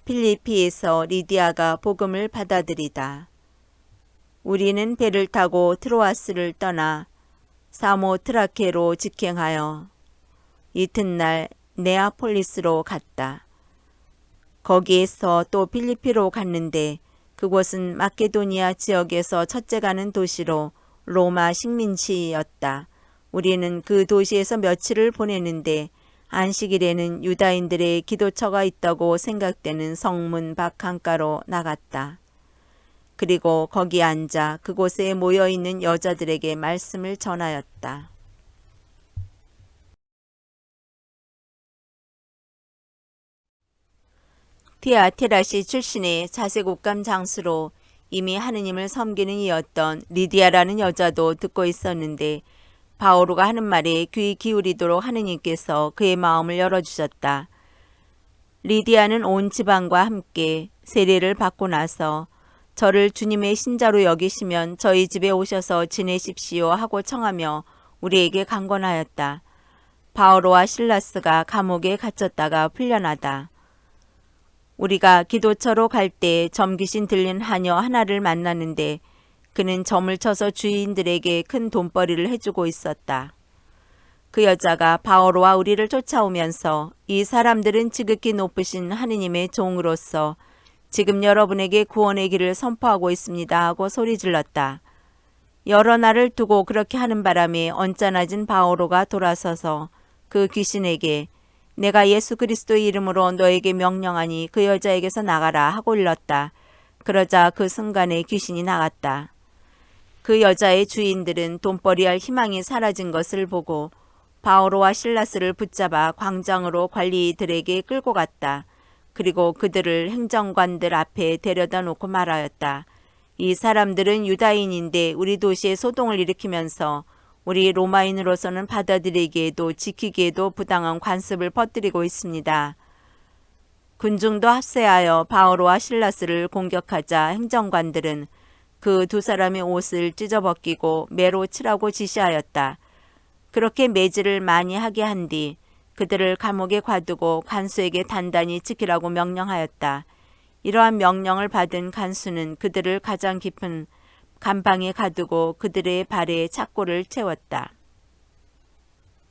필리피에서 리디아가 복음을 받아들이다. 우리는 배를 타고 트로아스를 떠나 사모트라케로 직행하여 이튿날 네아폴리스로 갔다. 거기에서 또 필리피로 갔는데 그곳은 마케도니아 지역에서 첫째 가는 도시로 로마 식민지였다. 우리는 그 도시에서 며칠을 보냈는데 안식일에는 유다인들의 기도처가 있다고 생각되는 성문 밖 강가로 나갔다. 그리고 거기 앉아 그곳에 모여있는 여자들에게 말씀을 전하였다. 티아티라시 출신의 자색옥감 장수로 이미 하느님을 섬기는 이였던 리디아라는 여자도 듣고 있었는데 바오로가 하는 말에 귀 기울이도록 하느님께서 그의 마음을 열어주셨다. 리디아는 온 지방과 함께 세례를 받고 나서 저를 주님의 신자로 여기시면 저희 집에 오셔서 지내십시오 하고 청하며 우리에게 강권하였다. 바오로와 실라스가 감옥에 갇혔다가 풀려나다. 우리가 기도처로 갈 때 점귀신 들린 하녀 하나를 만났는데 그는 점을 쳐서 주인들에게 큰 돈벌이를 해주고 있었다. 그 여자가 바오로와 우리를 쫓아오면서 이 사람들은 지극히 높으신 하느님의 종으로서 지금 여러분에게 구원의 길을 선포하고 있습니다 하고 소리질렀다. 여러 날을 두고 그렇게 하는 바람에 언짢아진 바오로가 돌아서서 그 귀신에게 내가 예수 그리스도의 이름으로 너에게 명령하니 그 여자에게서 나가라 하고 일렀다. 그러자 그 순간에 귀신이 나갔다. 그 여자의 주인들은 돈벌이할 희망이 사라진 것을 보고 바오로와 실라스를 붙잡아 광장으로 관리들에게 끌고 갔다. 그리고 그들을 행정관들 앞에 데려다 놓고 말하였다. 이 사람들은 유다인인데 우리 도시에 소동을 일으키면서 우리 군중도 합세하여 바오로와 실라스를 공격하자 행정관들은 그 두 사람의 옷을 찢어벗기고 매로 치라고 지시하였다. 그렇게 매질을 많이 하게 한 뒤 그들을 감옥에 가두고 간수에게 단단히 지키라고 명령하였다. 이러한 명령을 받은 간수는 그들을 가장 깊은 감방에 가두고 그들의 발에 착고를 채웠다.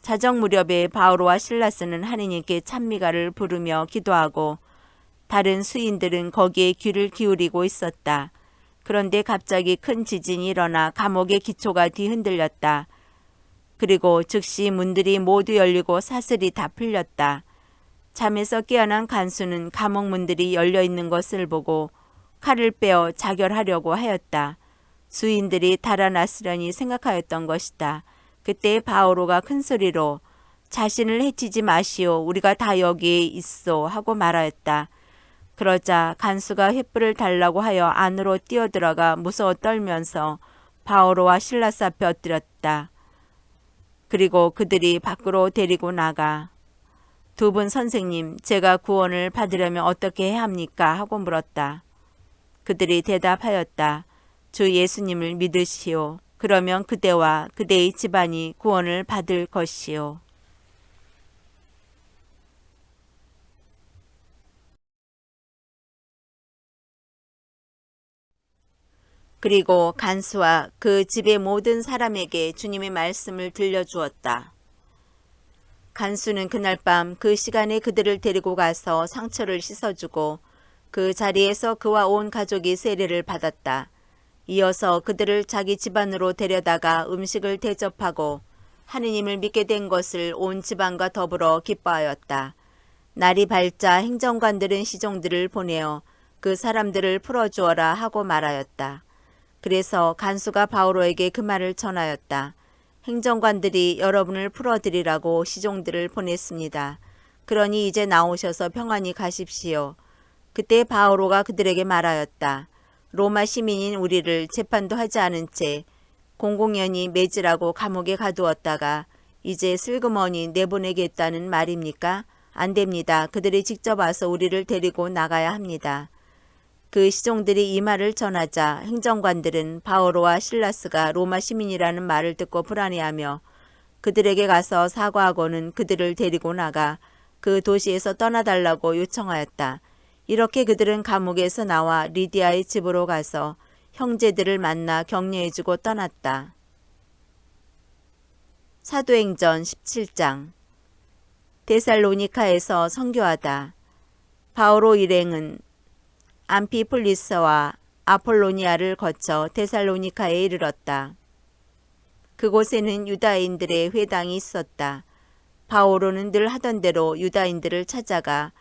자정 무렵에 바오로와 실라스는 하느님께 찬미가를 부르며 기도하고 다른 수인들은 거기에 귀를 기울이고 있었다. 그런데 갑자기 큰 지진이 일어나 감옥의 기초가 뒤흔들렸다. 그리고 즉시 문들이 모두 열리고 사슬이 다 풀렸다. 잠에서 깨어난 간수는 감옥 문들이 열려 있는 것을 보고 칼을 빼어 자결하려고 하였다. 수인들이 달아났으려니 생각하였던 것이다. 그때 바오로가 큰 소리로 자신을 해치지 마시오. 우리가 다 여기에 있어 하고 말하였다. 그러자 간수가 횃불을 달라고 하여 안으로 뛰어들어가 무서워 떨면서 바오로와 실라스 앞에 엎드렸다. 그리고 그들이 밖으로 데리고 나가 두 분 선생님, 제가 구원을 받으려면 어떻게 해야 합니까? 하고 물었다. 그들이 대답하였다. 주 예수님을 믿으시오. 그러면 그대와 그대의 집안이 구원을 받을 것이오. 그리고 간수와 그 집의 모든 사람에게 주님의 말씀을 들려주었다. 간수는 그날 밤 그 시간에 그들을 데리고 가서 상처를 씻어주고 그 자리에서 그와 온 가족이 세례를 받았다. 이어서 그들을 자기 집안으로 데려다가 음식을 대접하고 하느님을 믿게 된 것을 온 집안과 더불어 기뻐하였다. 날이 밝자 행정관들은 시종들을 보내어 그 사람들을 풀어주어라 하고 말하였다. 그래서 간수가 바오로에게 그 말을 전하였다. 행정관들이 여러분을 풀어드리라고 시종들을 보냈습니다. 그러니 이제 나오셔서 평안히 가십시오. 그때 바오로가 그들에게 말하였다. 로마 시민인 우리를 재판도 하지 않은 채 공공연히 매질하고 감옥에 가두었다가 이제 슬그머니 내보내겠다는 말입니까? 안 됩니다. 그들이 직접 와서 우리를 데리고 나가야 합니다. 그 시종들이 이 말을 전하자 행정관들은 바오로와 실라스가 로마 시민이라는 말을 듣고 불안해하며 그들에게 가서 사과하고는 그들을 데리고 나가 그 도시에서 떠나달라고 요청하였다. 이렇게 그들은 감옥에서 나와 리디아의 집으로 가서 형제들을 만나 격려해주고 떠났다. 사도행전 17장. 데살로니카에서 선교하다. 바오로 일행은 암피폴리스와 아폴로니아를 거쳐 데살로니카에 이르렀다. 그곳에는 유다인들의 회당이 있었다. 바오로는 늘 하던 대로 유다인들을 찾아가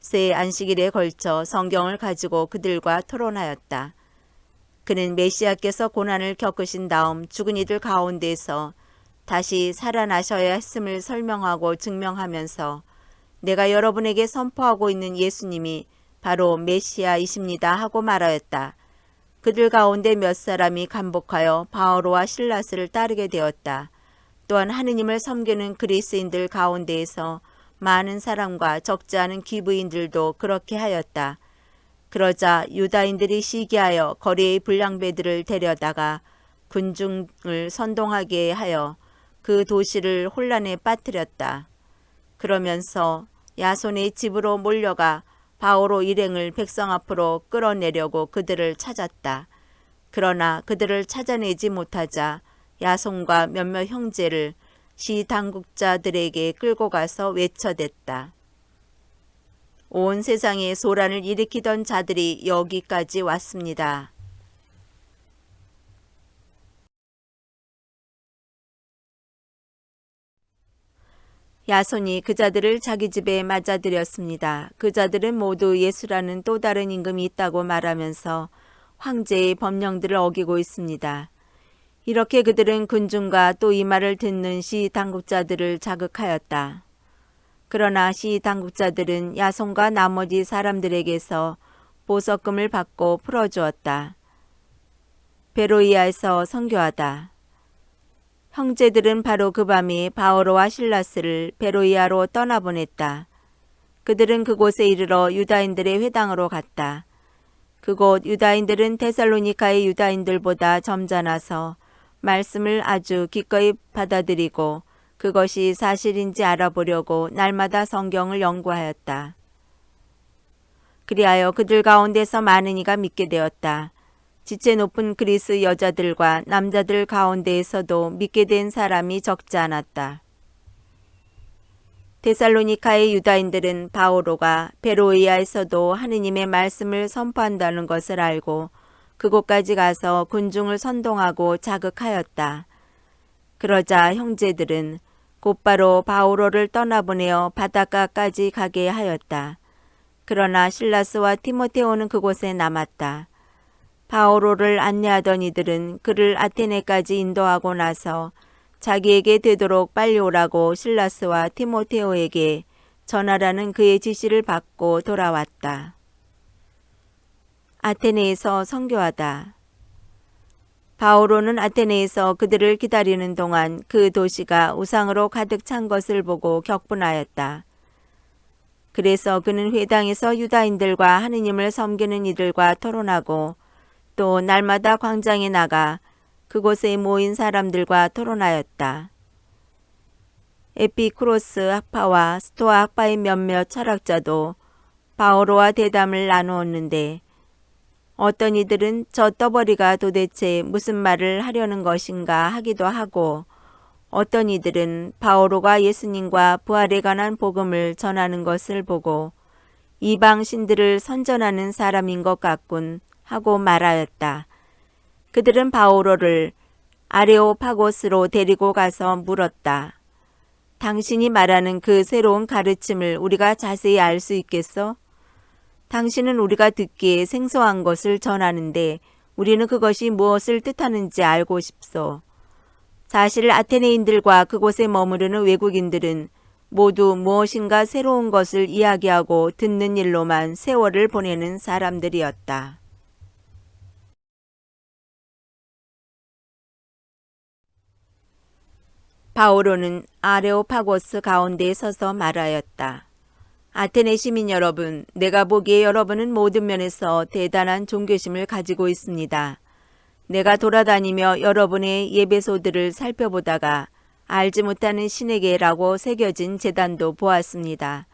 새 안식일에 걸쳐 성경을 가지고 그들과 토론하였다. 그는 메시아께서 고난을 겪으신 다음 죽은 이들 가운데서 다시 살아나셔야 했음을 설명하고 증명하면서 내가 여러분에게 선포하고 있는 예수님이 바로 메시아이십니다 하고 말하였다. 그들 가운데 몇 사람이 감복하여 바오로와 실라스를 따르게 되었다. 또한 하느님을 섬기는 그리스인들 가운데에서 많은 사람과 적지 않은 귀부인들도 그렇게 하였다. 그러자 유다인들이 시기하여 거리의 불량배들을 데려다가 군중을 선동하게 하여 그 도시를 혼란에 빠뜨렸다. 그러면서 야손의 집으로 몰려가 바오로 일행을 백성 앞으로 끌어내려고 그들을 찾았다. 그러나 그들을 찾아내지 못하자 야손과 몇몇 형제를 시 당국자들에게 끌고 가서 외쳐댔다. 온 세상에 소란을 일으키던 자들이 여기까지 왔습니다. 야손이 그 자들을 자기 집에 맞아들였습니다. 그 자들은 모두 예수라는 또 다른 임금이 있다고 말하면서 황제의 법령들을 어기고 있습니다. 이렇게 그들은 군중과 또 이 말을 듣는 시 당국자들을 자극하였다. 그러나 시 당국자들은 야손과 나머지 사람들에게서 보석금을 받고 풀어주었다. 베로이아에서 선교하다. 형제들은 바로 그 밤에 바오로와 실라스를 베로이아로 떠나보냈다. 그들은 그곳에 이르러 유다인들의 회당으로 갔다. 그곳 유다인들은 데살로니가의 유다인들보다 점잖아서 말씀을 아주 기꺼이 받아들이고 그것이 사실인지 알아보려고 날마다 성경을 연구하였다. 그리하여 그들 가운데서 많은 이가 믿게 되었다. 지체 높은 그리스 여자들과 남자들 가운데에서도 믿게 된 사람이 적지 않았다. 데살로니가의 유다인들은 바오로가 베로이아에서도 하느님의 말씀을 선포한다는 것을 알고 그곳까지 가서 군중을 선동하고 자극하였다. 그러자 형제들은 곧바로 바오로를 떠나보내어 바닷가까지 가게 하였다. 그러나 실라스와 디모데오는 그곳에 남았다. 바오로를 안내하던 이들은 그를 아테네까지 인도하고 나서 자기에게 되도록 빨리 오라고 실라스와 디모데오에게 전하라는 그의 지시를 받고 돌아왔다. 아테네에서 선교하다. 바오로는 아테네에서 그들을 기다리는 동안 그 도시가 우상으로 가득 찬 것을 보고 격분하였다. 그래서 그는 회당에서 유다인들과 하느님을 섬기는 이들과 토론하고 또 날마다 광장에 나가 그곳에 모인 사람들과 토론하였다. 에피쿠로스 학파와 스토아 학파의 몇몇 철학자도 바오로와 대담을 나누었는데 어떤 이들은 저 떠벌이가 도대체 무슨 말을 하려는 것인가 하기도 하고 어떤 이들은 바오로가 예수님과 부활에 관한 복음을 전하는 것을 보고 이방 신들을 선전하는 사람인 것 같군 하고 말하였다. 그들은 바오로를 아레오파고스로 데리고 가서 물었다. 당신이 말하는 그 새로운 가르침을 우리가 자세히 알 수 있겠어? 당신은 우리가 듣기에 생소한 것을 전하는데 우리는 그것이 무엇을 뜻하는지 알고 싶소. 사실 아테네인들과 그곳에 머무르는 외국인들은 모두 무엇인가 새로운 것을 이야기하고 듣는 일로만 세월을 보내는 사람들이었다. 바오로는 아레오파고스 가운데에 서서 말하였다. 아테네 시민 여러분, 내가 보기에 여러분은 모든 면에서 대단한 종교심을 가지고 있습니다. 내가 돌아다니며 여러분의 예배소들을 살펴보다가 알지 못하는 신에게라고 새겨진 제단도 보았습니다.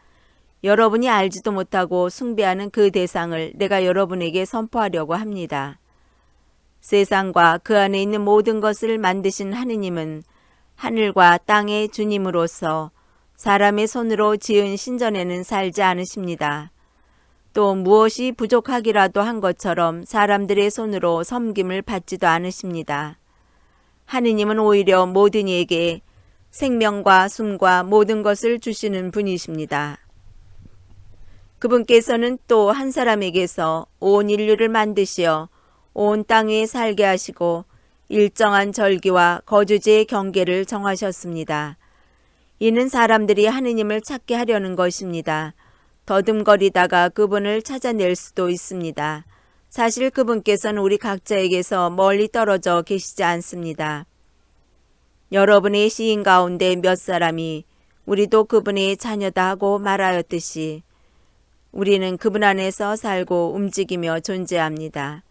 여러분이 알지도 못하고 숭배하는 그 대상을 내가 여러분에게 선포하려고 합니다. 세상과 그 안에 있는 모든 것을 만드신 하느님은 하늘과 땅의 주님으로서 사람의 손으로 지은 신전에는 살지 않으십니다. 또 무엇이 부족하기라도 한 것처럼 사람들의 손으로 섬김을 받지도 않으십니다. 하느님은 오히려 모든 이에게 생명과 숨과 모든 것을 주시는 분이십니다. 그분께서는 또 한 사람에게서 온 인류를 만드시어 온 땅 위에 살게 하시고 일정한 절기와 거주지의 경계를 정하셨습니다. 이는 사람들이 하느님을 찾게 하려는 것입니다. 더듬거리다가 그분을 찾아낼 수도 있습니다. 사실 그분께서는 우리 각자에게서 멀리 떨어져 계시지 않습니다. 여러분의 시인 가운데 몇 사람이 우리도 그분의 자녀다 하고 말하였듯이 우리는 그분 안에서 살고 움직이며 존재합니다.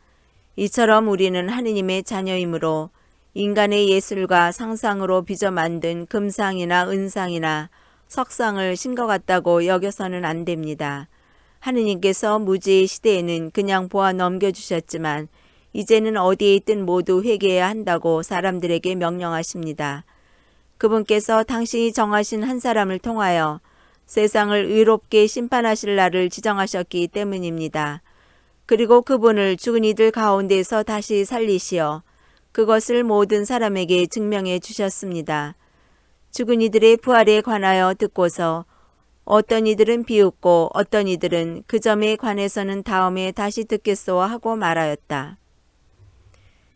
이처럼 우리는 하느님의 자녀이므로 인간의 예술과 상상으로 빚어 만든 금상이나 은상이나 석상을 신 것 같다고 여겨서는 안 됩니다. 하느님께서 무지의 시대에는 그냥 보아 넘겨주셨지만 이제는 어디에 있든 모두 회개해야 한다고 사람들에게 명령하십니다. 그분께서 당신이 정하신 한 사람을 통하여 세상을 의롭게 심판하실 날을 지정하셨기 때문입니다. 그리고 그분을 죽은 이들 가운데서 다시 살리시어 그것을 모든 사람에게 증명해 주셨습니다. 죽은 이들의 부활에 관하여 듣고서 어떤 이들은 비웃고 어떤 이들은 그 점에 관해서는 다음에 다시 듣겠소 하고 말하였다.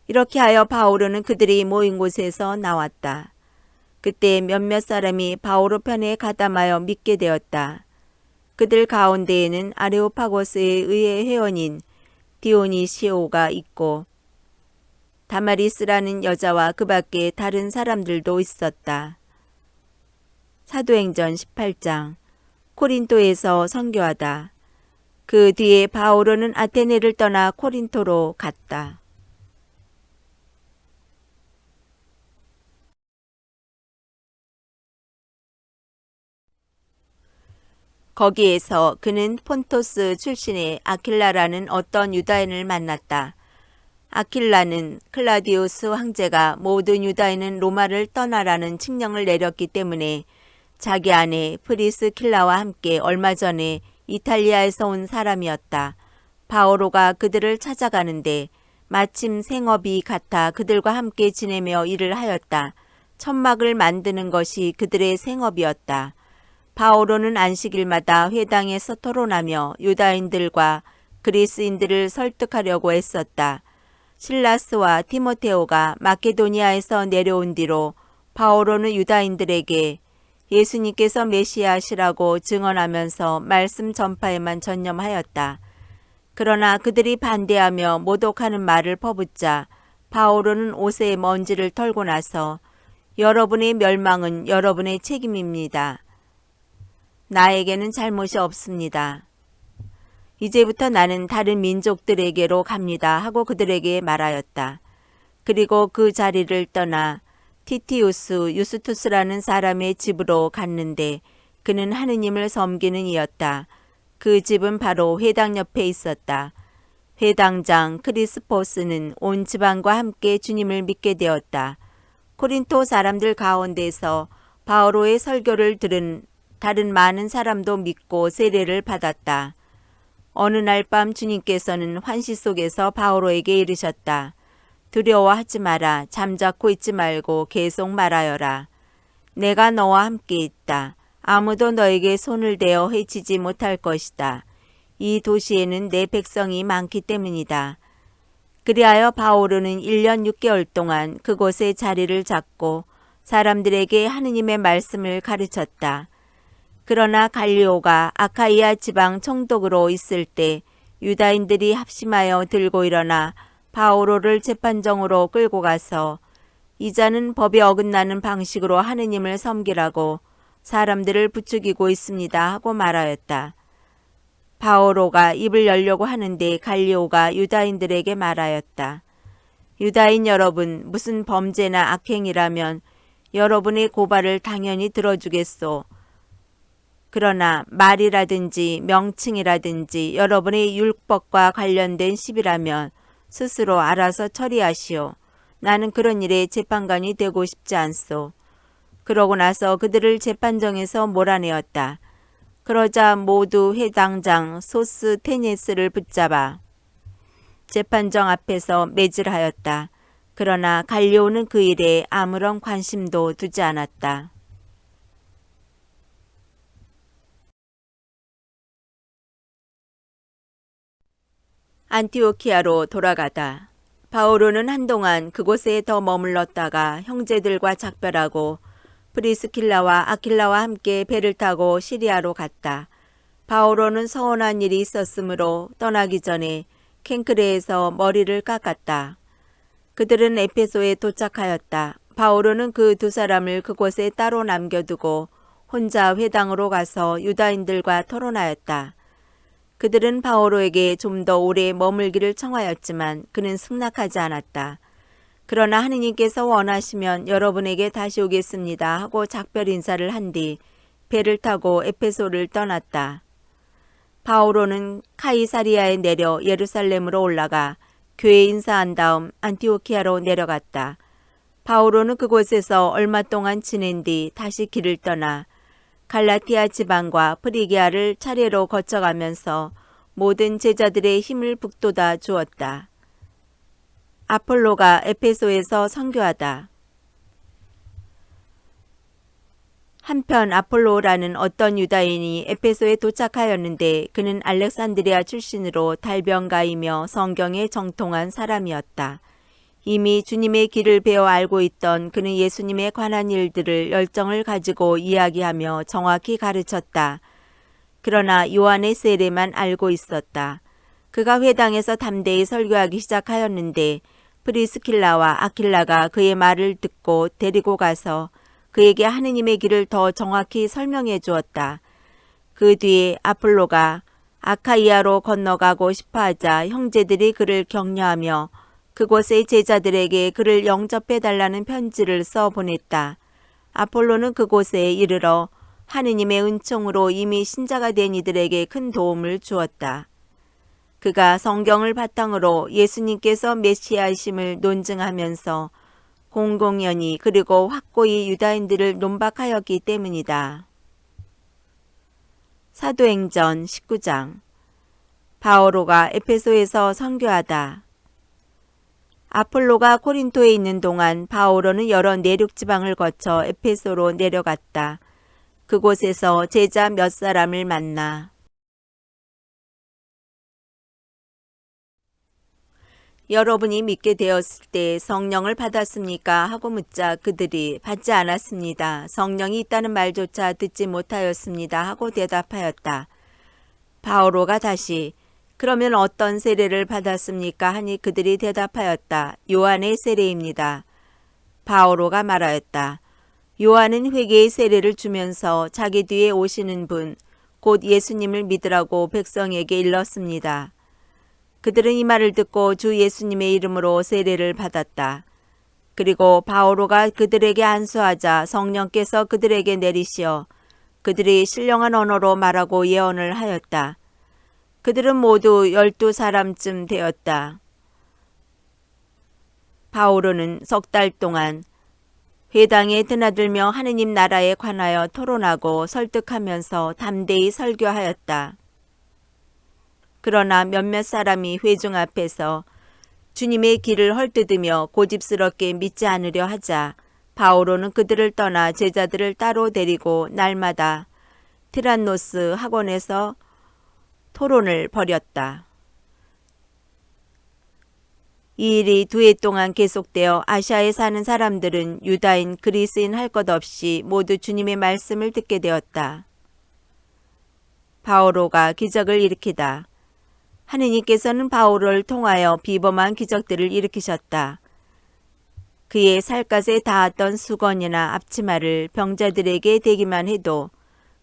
이렇게 하여 바오로는 그들이 모인 곳에서 나왔다. 그때 몇몇 사람이 바오로 편에 가담하여 믿게 되었다. 그들 가운데에는 아레오파고스의 의회 회원인 디오니시오가 있고 다마리스라는 여자와 그 밖에 다른 사람들도 있었다. 사도행전 18장. 코린토에서 선교하다. 그 뒤에 바오로는 아테네를 떠나 코린토로 갔다. 거기에서 그는 폰토스 출신의 아킬라라는 어떤 유다인을 만났다. 아킬라는 클라디우스 황제가 모든 유다인은 로마를 떠나라는 칙령을 내렸기 때문에 자기 아내 프리스킬라와 함께 얼마 전에 이탈리아에서 온 사람이었다. 바오로가 그들을 찾아가는데 마침 생업이 같아 그들과 함께 지내며 일을 하였다. 천막을 만드는 것이 그들의 생업이었다. 바오로는 안식일마다 회당에서 토론하며 유다인들과 그리스인들을 설득하려고 애썼다. 실라스와 디모테오가 마케도니아에서 내려온 뒤로 바오로는 유다인들에게 예수님께서 메시아시라고 증언하면서 말씀 전파에만 전념하였다. 그러나 그들이 반대하며 모독하는 말을 퍼붓자 바오로는 옷에 먼지를 털고 나서 여러분의 멸망은 여러분의 책임입니다. 나에게는 잘못이 없습니다. 이제부터 나는 다른 민족들에게로 갑니다 하고 그들에게 말하였다. 그리고 그 자리를 떠나 티티우스 유스투스라는 사람의 집으로 갔는데 그는 하느님을 섬기는 이였다. 그 집은 바로 회당 옆에 있었다. 회당장 크리스포스는 온 지방과 함께 주님을 믿게 되었다. 코린토 사람들 가운데서 바오로의 설교를 들은 다른 많은 사람도 믿고 세례를 받았다. 어느 날 밤 주님께서는 환시 속에서 바오로에게 이르셨다. 두려워하지 마라. 잠자코 있지 말고 계속 말하여라. 내가 너와 함께 있다. 아무도 너에게 손을 대어 해치지 못할 것이다. 이 도시에는 내 백성이 많기 때문이다. 그리하여 바오로는 1년 6개월 동안 그곳에 자리를 잡고 사람들에게 하느님의 말씀을 가르쳤다. 그러나 갈리오가 아카이아 지방 총독으로 있을 때 유다인들이 합심하여 들고 일어나 바오로를 재판정으로 끌고 가서 이 자는 법에 어긋나는 방식으로 하느님을 섬기라고 사람들을 부추기고 있습니다 하고 말하였다. 바오로가 입을 열려고 하는데 갈리오가 유다인들에게 말하였다. 유다인 여러분, 무슨 범죄나 악행이라면 여러분의 고발을 당연히 들어주겠소. 그러나 말이라든지 명칭이라든지 여러분의 율법과 관련된 시비라면 스스로 알아서 처리하시오. 나는 그런 일에 재판관이 되고 싶지 않소. 그러고 나서 그들을 재판정에서 몰아내었다. 그러자 모두 회당장 소스테네스를 붙잡아 재판정 앞에서 매질하였다. 그러나 갈리오는 그 일에 아무런 관심도 두지 않았다. 안티오키아로 돌아가다. 바오로는 한동안 그곳에 더 머물렀다가 형제들과 작별하고 프리스킬라와 아킬라와 함께 배를 타고 시리아로 갔다. 바오로는 서운한 일이 있었으므로 떠나기 전에 켄크레에서 머리를 깎았다. 그들은 에페소에 도착하였다. 바오로는 그 두 사람을 그곳에 따로 남겨두고 혼자 회당으로 가서 유다인들과 토론하였다. 그들은 바오로에게 좀 더 오래 머물기를 청하였지만 그는 승낙하지 않았다. 그러나 하느님께서 원하시면 여러분에게 다시 오겠습니다 하고 작별 인사를 한 뒤 배를 타고 에페소를 떠났다. 바오로는 카이사리아에 내려 예루살렘으로 올라가 교회 인사한 다음 안티오키아로 내려갔다. 바오로는 그곳에서 얼마 동안 지낸 뒤 다시 길을 떠나 갈라티아 지방과 프리기아를 차례로 거쳐가면서 모든 제자들의 힘을 북돋아 주었다. 아폴로가 에페소에서 선교하다. 한편 아폴로라는 어떤 유다인이 에페소에 도착하였는데 그는 알렉산드리아 출신으로 달변가이며 성경에 정통한 사람이었다. 이미 주님의 길을 배워 알고 있던 그는 예수님에 관한 일들을 열정을 가지고 이야기하며 정확히 가르쳤다. 그러나 요한의 세례만 알고 있었다. 그가 회당에서 담대히 설교하기 시작하였는데 프리스킬라와 아킬라가 그의 말을 듣고 데리고 가서 그에게 하느님의 길을 더 정확히 설명해 주었다. 그 뒤에 아폴로가 아카이아로 건너가고 싶어하자 형제들이 그를 격려하며 그곳의 제자들에게 그를 영접해달라는 편지를 써 보냈다. 아폴로는 그곳에 이르러 하느님의 은총으로 이미 신자가 된 이들에게 큰 도움을 주었다. 그가 성경을 바탕으로 예수님께서 메시아이심을 논증하면서 공공연히 그리고 확고히 유다인들을 논박하였기 때문이다. 사도행전 19장. 바오로가 에페소에서 선교하다. 아폴로가 코린토에 있는 동안 바오로는 여러 내륙 지방을 거쳐 에페소로 내려갔다. 그곳에서 제자 몇 사람을 만나 여러분이 믿게 되었을 때 성령을 받았습니까? 하고 묻자 그들이 받지 않았습니다. 성령이 있다는 말조차 듣지 못하였습니다. 하고 대답하였다. 바오로가 다시 그러면 어떤 세례를 받았습니까? 하니 그들이 대답하였다. 요한의 세례입니다. 바오로가 말하였다. 요한은 회개의 세례를 주면서 자기 뒤에 오시는 분, 곧 예수님을 믿으라고 백성에게 일렀습니다. 그들은 이 말을 듣고 주 예수님의 이름으로 세례를 받았다. 그리고 바오로가 그들에게 안수하자 성령께서 그들에게 내리시어 그들이 신령한 언어로 말하고 예언을 하였다. 그들은 모두 12사람쯤 되었다. 바오로는 석 달 동안 회당에 드나들며 하느님 나라에 관하여 토론하고 설득하면서 담대히 설교하였다. 그러나 몇몇 사람이 회중 앞에서 주님의 길을 헐뜯으며 고집스럽게 믿지 않으려 하자 바오로는 그들을 떠나 제자들을 따로 데리고 날마다 티란노스 학원에서 토론을 벌였다. 이 일이 2해 동안 계속되어 아시아에 사는 사람들은 유다인, 그리스인 할 것 없이 모두 주님의 말씀을 듣게 되었다. 바오로가 기적을 일으키다. 하느님께서는 바오로를 통하여 비범한 기적들을 일으키셨다. 그의 살갗에 닿았던 수건이나 앞치마를 병자들에게 대기만 해도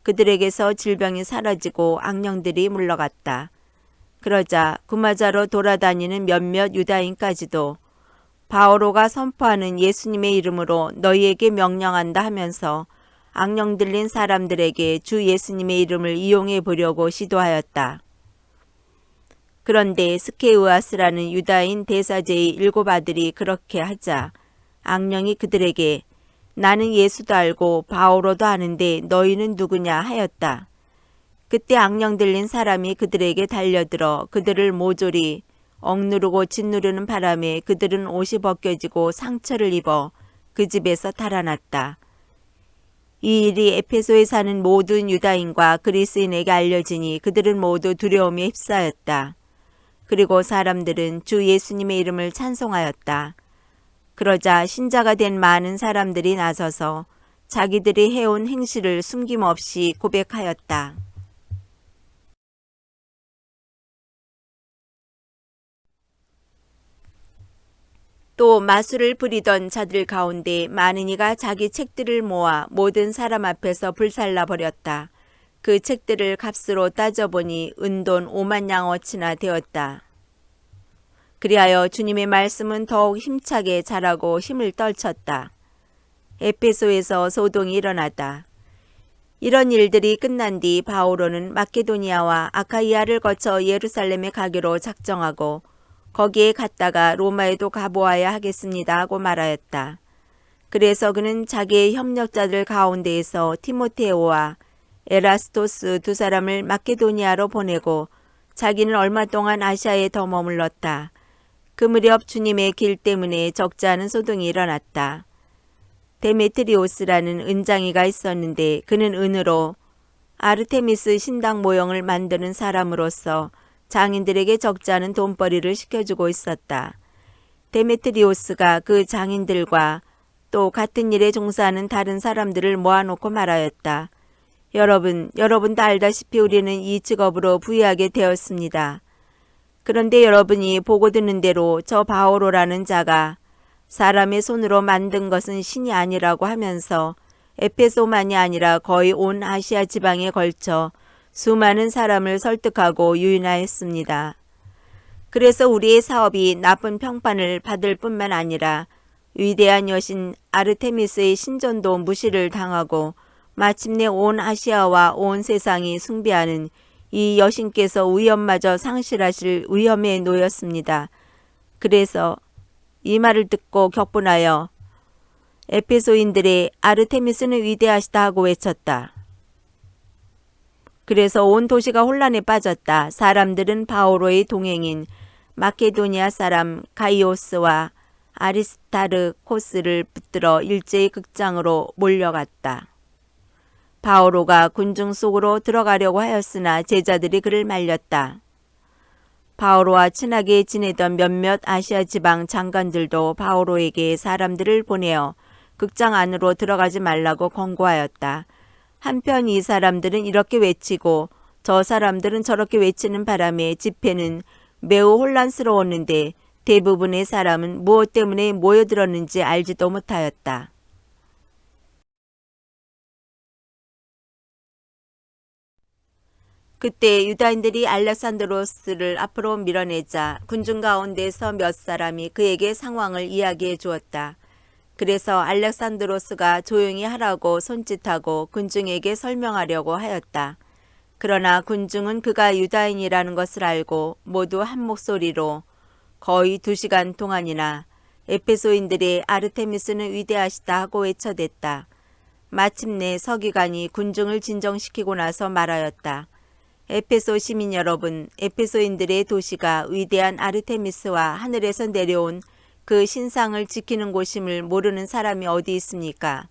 그들에게서 질병이 사라지고 악령들이 물러갔다. 그러자 구마자로 돌아다니는 몇몇 유다인까지도 바오로가 선포하는 예수님의 이름으로 너희에게 명령한다 하면서 악령 들린 사람들에게 주 예수님의 이름을 이용해 보려고 시도하였다. 그런데 스케우아스라는 유다인 대사제의 7 아들이 그렇게 하자 악령이 그들에게 나는 예수도 알고 바오로도 아는데 너희는 누구냐 하였다. 그때 악령 들린 사람이 그들에게 달려들어 그들을 모조리 억누르고 짓누르는 바람에 그들은 옷이 벗겨지고 상처를 입어 그 집에서 달아났다. 이 일이 에페소에 사는 모든 유다인과 그리스인에게 알려지니 그들은 모두 두려움에 휩싸였다. 그리고 사람들은 주 예수님의 이름을 찬송하였다. 그러자 신자가 된 많은 사람들이 나서서 자기들이 해온 행실을 숨김없이 고백하였다. 또 마술을 부리던 자들 가운데 많은 이가 자기 책들을 모아 모든 사람 앞에서 불살라 버렸다. 그 책들을 값으로 따져보니 은돈 5만 양어치나 되었다. 그리하여 주님의 말씀은 더욱 힘차게 자라고 힘을 떨쳤다. 에페소에서 소동이 일어나다. 이런 일들이 끝난 뒤 바오로는 마케도니아와 아카이아를 거쳐 예루살렘에 가기로 작정하고 거기에 갔다가 로마에도 가보아야 하겠습니다 하고 말하였다. 그래서 그는 자기의 협력자들 가운데에서 티모테오와 에라스토스 2 사람을 마케도니아로 보내고 자기는 얼마 동안 아시아에 더 머물렀다. 그 무렵 주님의 길 때문에 적지 않은 소동이 일어났다. 데메트리오스라는 은장이가 있었는데 그는 은으로 아르테미스 신당 모형을 만드는 사람으로서 장인들에게 적지 않은 돈벌이를 시켜주고 있었다. 데메트리오스가 그 장인들과 또 같은 일에 종사하는 다른 사람들을 모아놓고 말하였다. 여러분도 알다시피 우리는 이 직업으로 부유하게 되었습니다. 그런데 여러분이 보고 듣는 대로 저 바오로라는 자가 사람의 손으로 만든 것은 신이 아니라고 하면서 에페소만이 아니라 거의 온 아시아 지방에 걸쳐 수많은 사람을 설득하고 유인하였습니다. 그래서 우리의 사업이 나쁜 평판을 받을 뿐만 아니라 위대한 여신 아르테미스의 신전도 무시를 당하고 마침내 온 아시아와 온 세상이 숭배하는 이 여신께서 위엄마저 상실하실 위험에 놓였습니다. 그래서 이 말을 듣고 격분하여 에페소인들의 아르테미스는 위대하시다 하고 외쳤다. 그래서 온 도시가 혼란에 빠졌다. 사람들은 바오로의 동행인 마케도니아 사람 가이오스와 아리스타르코스를 붙들어 일제히 극장으로 몰려갔다. 바오로가 군중 속으로 들어가려고 하였으나 제자들이 그를 말렸다. 바오로와 친하게 지내던 몇몇 아시아 지방 장관들도 바오로에게 사람들을 보내어 극장 안으로 들어가지 말라고 권고하였다. 한편 이 사람들은 이렇게 외치고 저 사람들은 저렇게 외치는 바람에 집회는 매우 혼란스러웠는데 대부분의 사람은 무엇 때문에 모여들었는지 알지도 못하였다. 그때 유다인들이 알렉산드로스를 앞으로 밀어내자 군중 가운데서 몇 사람이 그에게 상황을 이야기해 주었다. 그래서 알렉산드로스가 조용히 하라고 손짓하고 군중에게 설명하려고 하였다. 그러나 군중은 그가 유다인이라는 것을 알고 모두 한 목소리로 거의 2시간 동안이나 에페소인들의 아르테미스는 위대하시다 하고 외쳐댔다. 마침내 서기관이 군중을 진정시키고 나서 말하였다. 에페소 시민 여러분, 에페소인들의 도시가 위대한 아르테미스와 하늘에서 내려온 그 신상을 지키는 곳임을 모르는 사람이 어디 있습니까?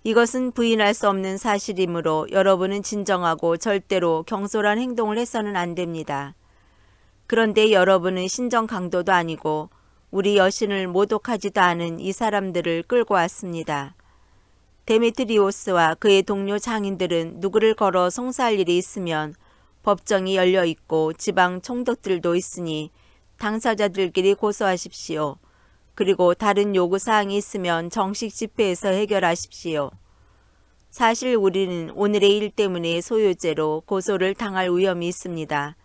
이것은 부인할 수 없는 사실이므로 여러분은 진정하고 절대로 경솔한 행동을 해서는 안 됩니다. 그런데 여러분은 신정 강도도 아니고 우리 여신을 모독하지도 않은 이 사람들을 끌고 왔습니다. 데메트리오스와 그의 동료 장인들은 누구를 걸어 송사할 일이 있으면 법정이 열려 있고 지방 총독들도 있으니 당사자들끼리 고소하십시오. 그리고 다른 요구사항이 있으면 정식 집회에서 해결하십시오. 사실 우리는 오늘의 일 때문에 소요죄로 고소를 당할 위험이 있습니다.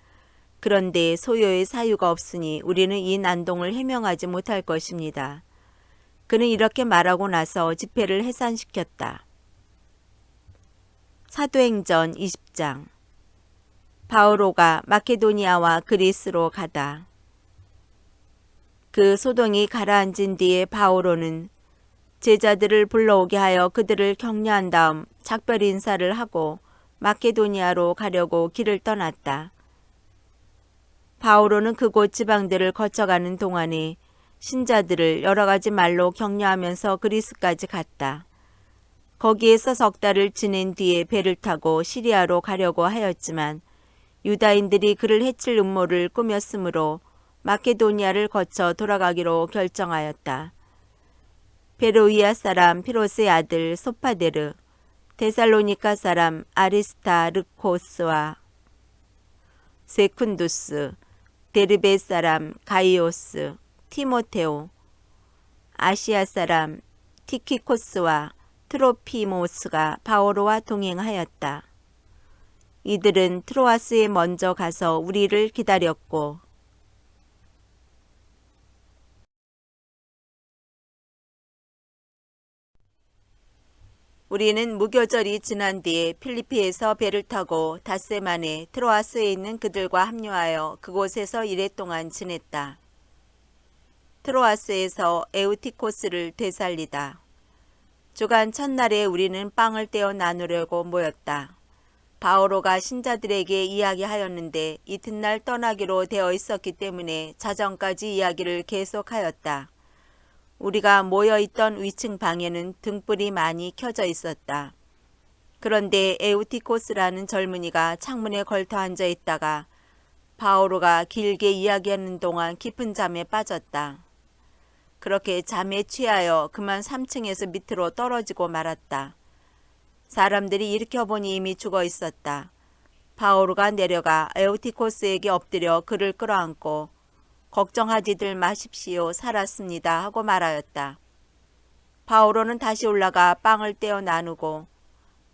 그런데 소요의 사유가 없으니 우리는 이 난동을 해명하지 못할 것입니다. 그는 이렇게 말하고 나서 집회를 해산시켰다. 사도행전 20장. 바오로가 마케도니아와 그리스로 가다. 그 소동이 가라앉은 뒤에 바오로는 제자들을 불러오게 하여 그들을 격려한 다음 작별 인사를 하고 마케도니아로 가려고 길을 떠났다. 바오로는 그곳 지방들을 거쳐가는 동안에 신자들을 여러 가지 말로 격려하면서 그리스까지 갔다. 거기에서 석 달을 지낸 뒤에 배를 타고 시리아로 가려고 하였지만 유다인들이 그를 해칠 음모를 꾸몄으므로 마케도니아를 거쳐 돌아가기로 결정하였다. 베로이아 사람 피로스의 아들 소파데르, 데살로니가 사람 아리스타르코스와 세쿤두스, 데르베 사람 가이오스, 티모테오, 아시아 사람 티키코스와 트로피모스가 바오로와 동행하였다. 이들은 트로아스에 먼저 가서 우리를 기다렸고 우리는 무교절이 지난 뒤에 필리피에서 배를 타고 닷새만에 트로아스에 있는 그들과 합류하여 그곳에서 이랫동안 지냈다. 트로아스에서 에우티코스를 되살리다. 주간 첫날에 우리는 빵을 떼어 나누려고 모였다. 바오로가 신자들에게 이야기하였는데 이튿날 떠나기로 되어 있었기 때문에 자정까지 이야기를 계속하였다. 우리가 모여있던 위층 방에는 등불이 많이 켜져 있었다. 그런데 에우티코스라는 젊은이가 창문에 걸터 앉아 있다가 바오로가 길게 이야기하는 동안 깊은 잠에 빠졌다. 그렇게 잠에 취하여 그만 3층에서 밑으로 떨어지고 말았다. 사람들이 일으켜보니 이미 죽어 있었다. 바오로가 내려가 에우티코스에게 엎드려 그를 끌어안고 걱정하지들 마십시오. 살았습니다. 하고 말하였다. 바오로는 다시 올라가 빵을 떼어 나누고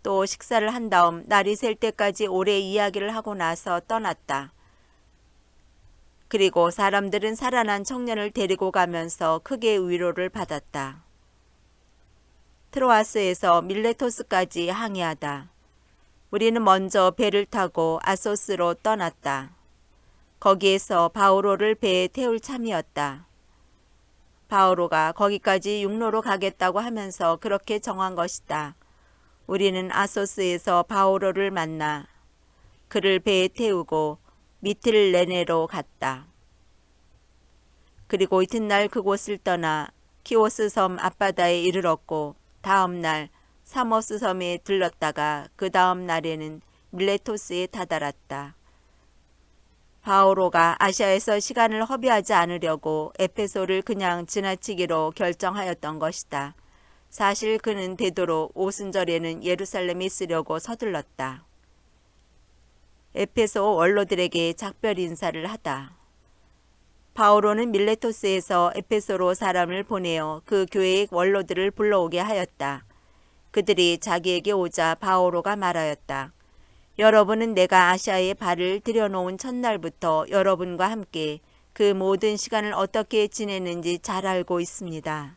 또 식사를 한 다음 날이 셀 때까지 오래 이야기를 하고 나서 떠났다. 그리고 사람들은 살아난 청년을 데리고 가면서 크게 위로를 받았다. 트로아스에서 밀레토스까지 항해하다. 우리는 먼저 배를 타고 아소스로 떠났다. 거기에서 바오로를 배에 태울 참이었다. 바오로가 거기까지 육로로 가겠다고 하면서 그렇게 정한 것이다. 우리는 아소스에서 바오로를 만나 그를 배에 태우고 미틸레네로 갔다. 그리고 이튿날 그곳을 떠나 키오스 섬 앞바다에 이르렀고 다음 날 사모스 섬에 들렀다가 그 다음 날에는 밀레토스에 다다랐다. 바오로가 아시아에서 시간을 허비하지 않으려고 에페소를 그냥 지나치기로 결정하였던 것이다. 사실 그는 되도록 오순절에는 예루살렘에 있으려고 서둘렀다. 에페소 원로들에게 작별 인사를 하다. 바오로는 밀레토스에서 에페소로 사람을 보내어 그 교회의 원로들을 불러오게 하였다. 그들이 자기에게 오자 바오로가 말하였다. 여러분은 내가 아시아에 발을 들여놓은 첫날부터 여러분과 함께 그 모든 시간을 어떻게 지냈는지 잘 알고 있습니다.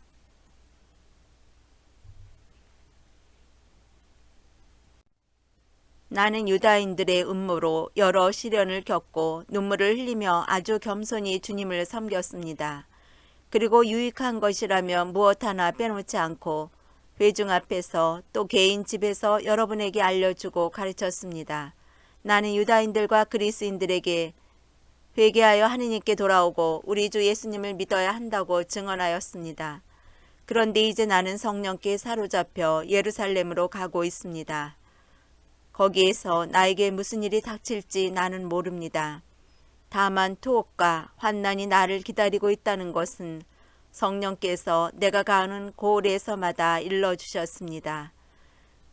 나는 유다인들의 음모로 여러 시련을 겪고 눈물을 흘리며 아주 겸손히 주님을 섬겼습니다. 그리고 유익한 것이라면 무엇 하나 빼놓지 않고 회중 앞에서 또 개인 집에서 여러분에게 알려주고 가르쳤습니다. 나는 유다인들과 그리스인들에게 회개하여 하느님께 돌아오고 우리 주 예수님을 믿어야 한다고 증언하였습니다. 그런데 이제 나는 성령께 사로잡혀 예루살렘으로 가고 있습니다. 거기에서 나에게 무슨 일이 닥칠지 나는 모릅니다. 다만 투옥과 환난이 나를 기다리고 있다는 것은 성령께서 내가 가는 고을에서마다 일러주셨습니다.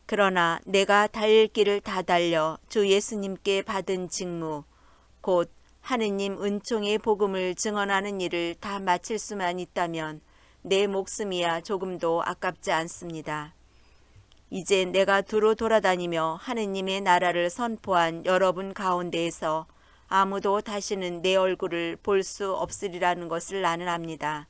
그러나 내가 달릴 길을 다 달려 주 예수님께 받은 직무, 곧 하느님 은총의 복음을 증언하는 일을 다 마칠 수만 있다면 내 목숨이야 조금도 아깝지 않습니다. 이제 내가 두루 돌아다니며 하느님의 나라를 선포한 여러분 가운데에서 아무도 다시는 내 얼굴을 볼 수 없으리라는 것을 나는 압니다.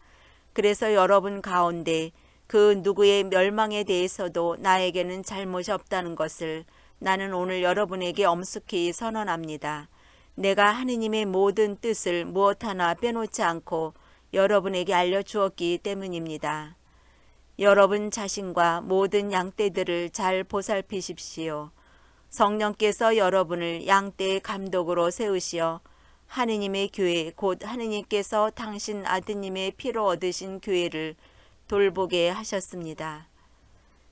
그래서 여러분 가운데 그 누구의 멸망에 대해서도 나에게는 잘못이 없다는 것을 나는 오늘 여러분에게 엄숙히 선언합니다. 내가 하느님의 모든 뜻을 무엇 하나 빼놓지 않고 여러분에게 알려주었기 때문입니다. 여러분 자신과 모든 양떼들을 잘 보살피십시오. 성령께서 여러분을 양떼의 감독으로 세우시어 하느님의 교회 곧 하느님께서 당신 아드님의 피로 얻으신 교회를 돌보게 하셨습니다.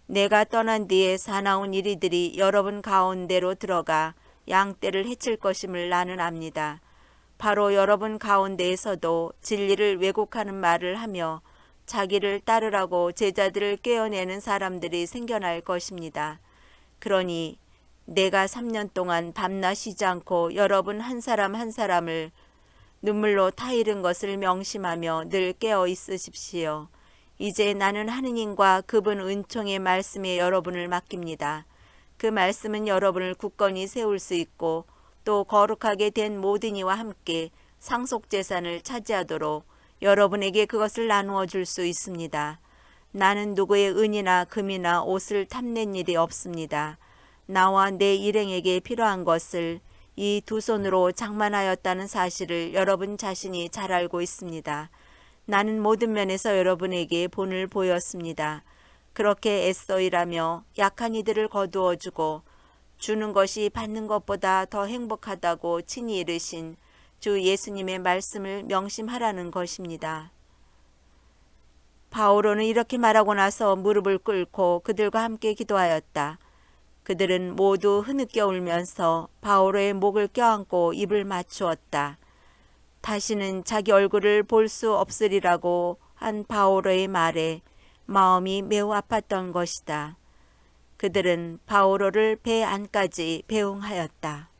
내가 떠난 뒤에 사나운 이리들이 여러분 가운데로 들어가 양떼를 해칠 것임을 나는 압니다. 바로 여러분 가운데에서도 진리를 왜곡하는 말을 하며 자기를 따르라고 제자들을 깨어내는 사람들이 생겨날 것입니다. 그러니 내가 3년 동안 밤낮 쉬지 않고 여러분 한 사람 한 사람을 눈물로 타이른 것을 명심하며 늘 깨어 있으십시오. 이제 나는 하느님과 그분 은총의 말씀에 여러분을 맡깁니다. 그 말씀은 여러분을 굳건히 세울 수 있고 또 거룩하게 된 모든 이와 함께 상속재산을 차지하도록 여러분에게 그것을 나누어 줄 수 있습니다. 나는 누구의 은이나 금이나 옷을 탐낸 일이 없습니다. 나와 내 일행에게 필요한 것을 이 두 손으로 장만하였다는 사실을 여러분 자신이 잘 알고 있습니다. 나는 모든 면에서 여러분에게 본을 보였습니다. 그렇게 애써 일하며 약한 이들을 거두어주고 주는 것이 받는 것보다 더 행복하다고 친히 이르신 주 예수님의 말씀을 명심하라는 것입니다. 바오로는 이렇게 말하고 나서 무릎을 꿇고 그들과 함께 기도하였다. 그들은 모두 흐느껴 울면서 바오로의 목을 껴안고 입을 맞추었다. 다시는 자기 얼굴을 볼 수 없으리라고 한 바오로의 말에 마음이 매우 아팠던 것이다. 그들은 바오로를 배 안까지 배웅하였다.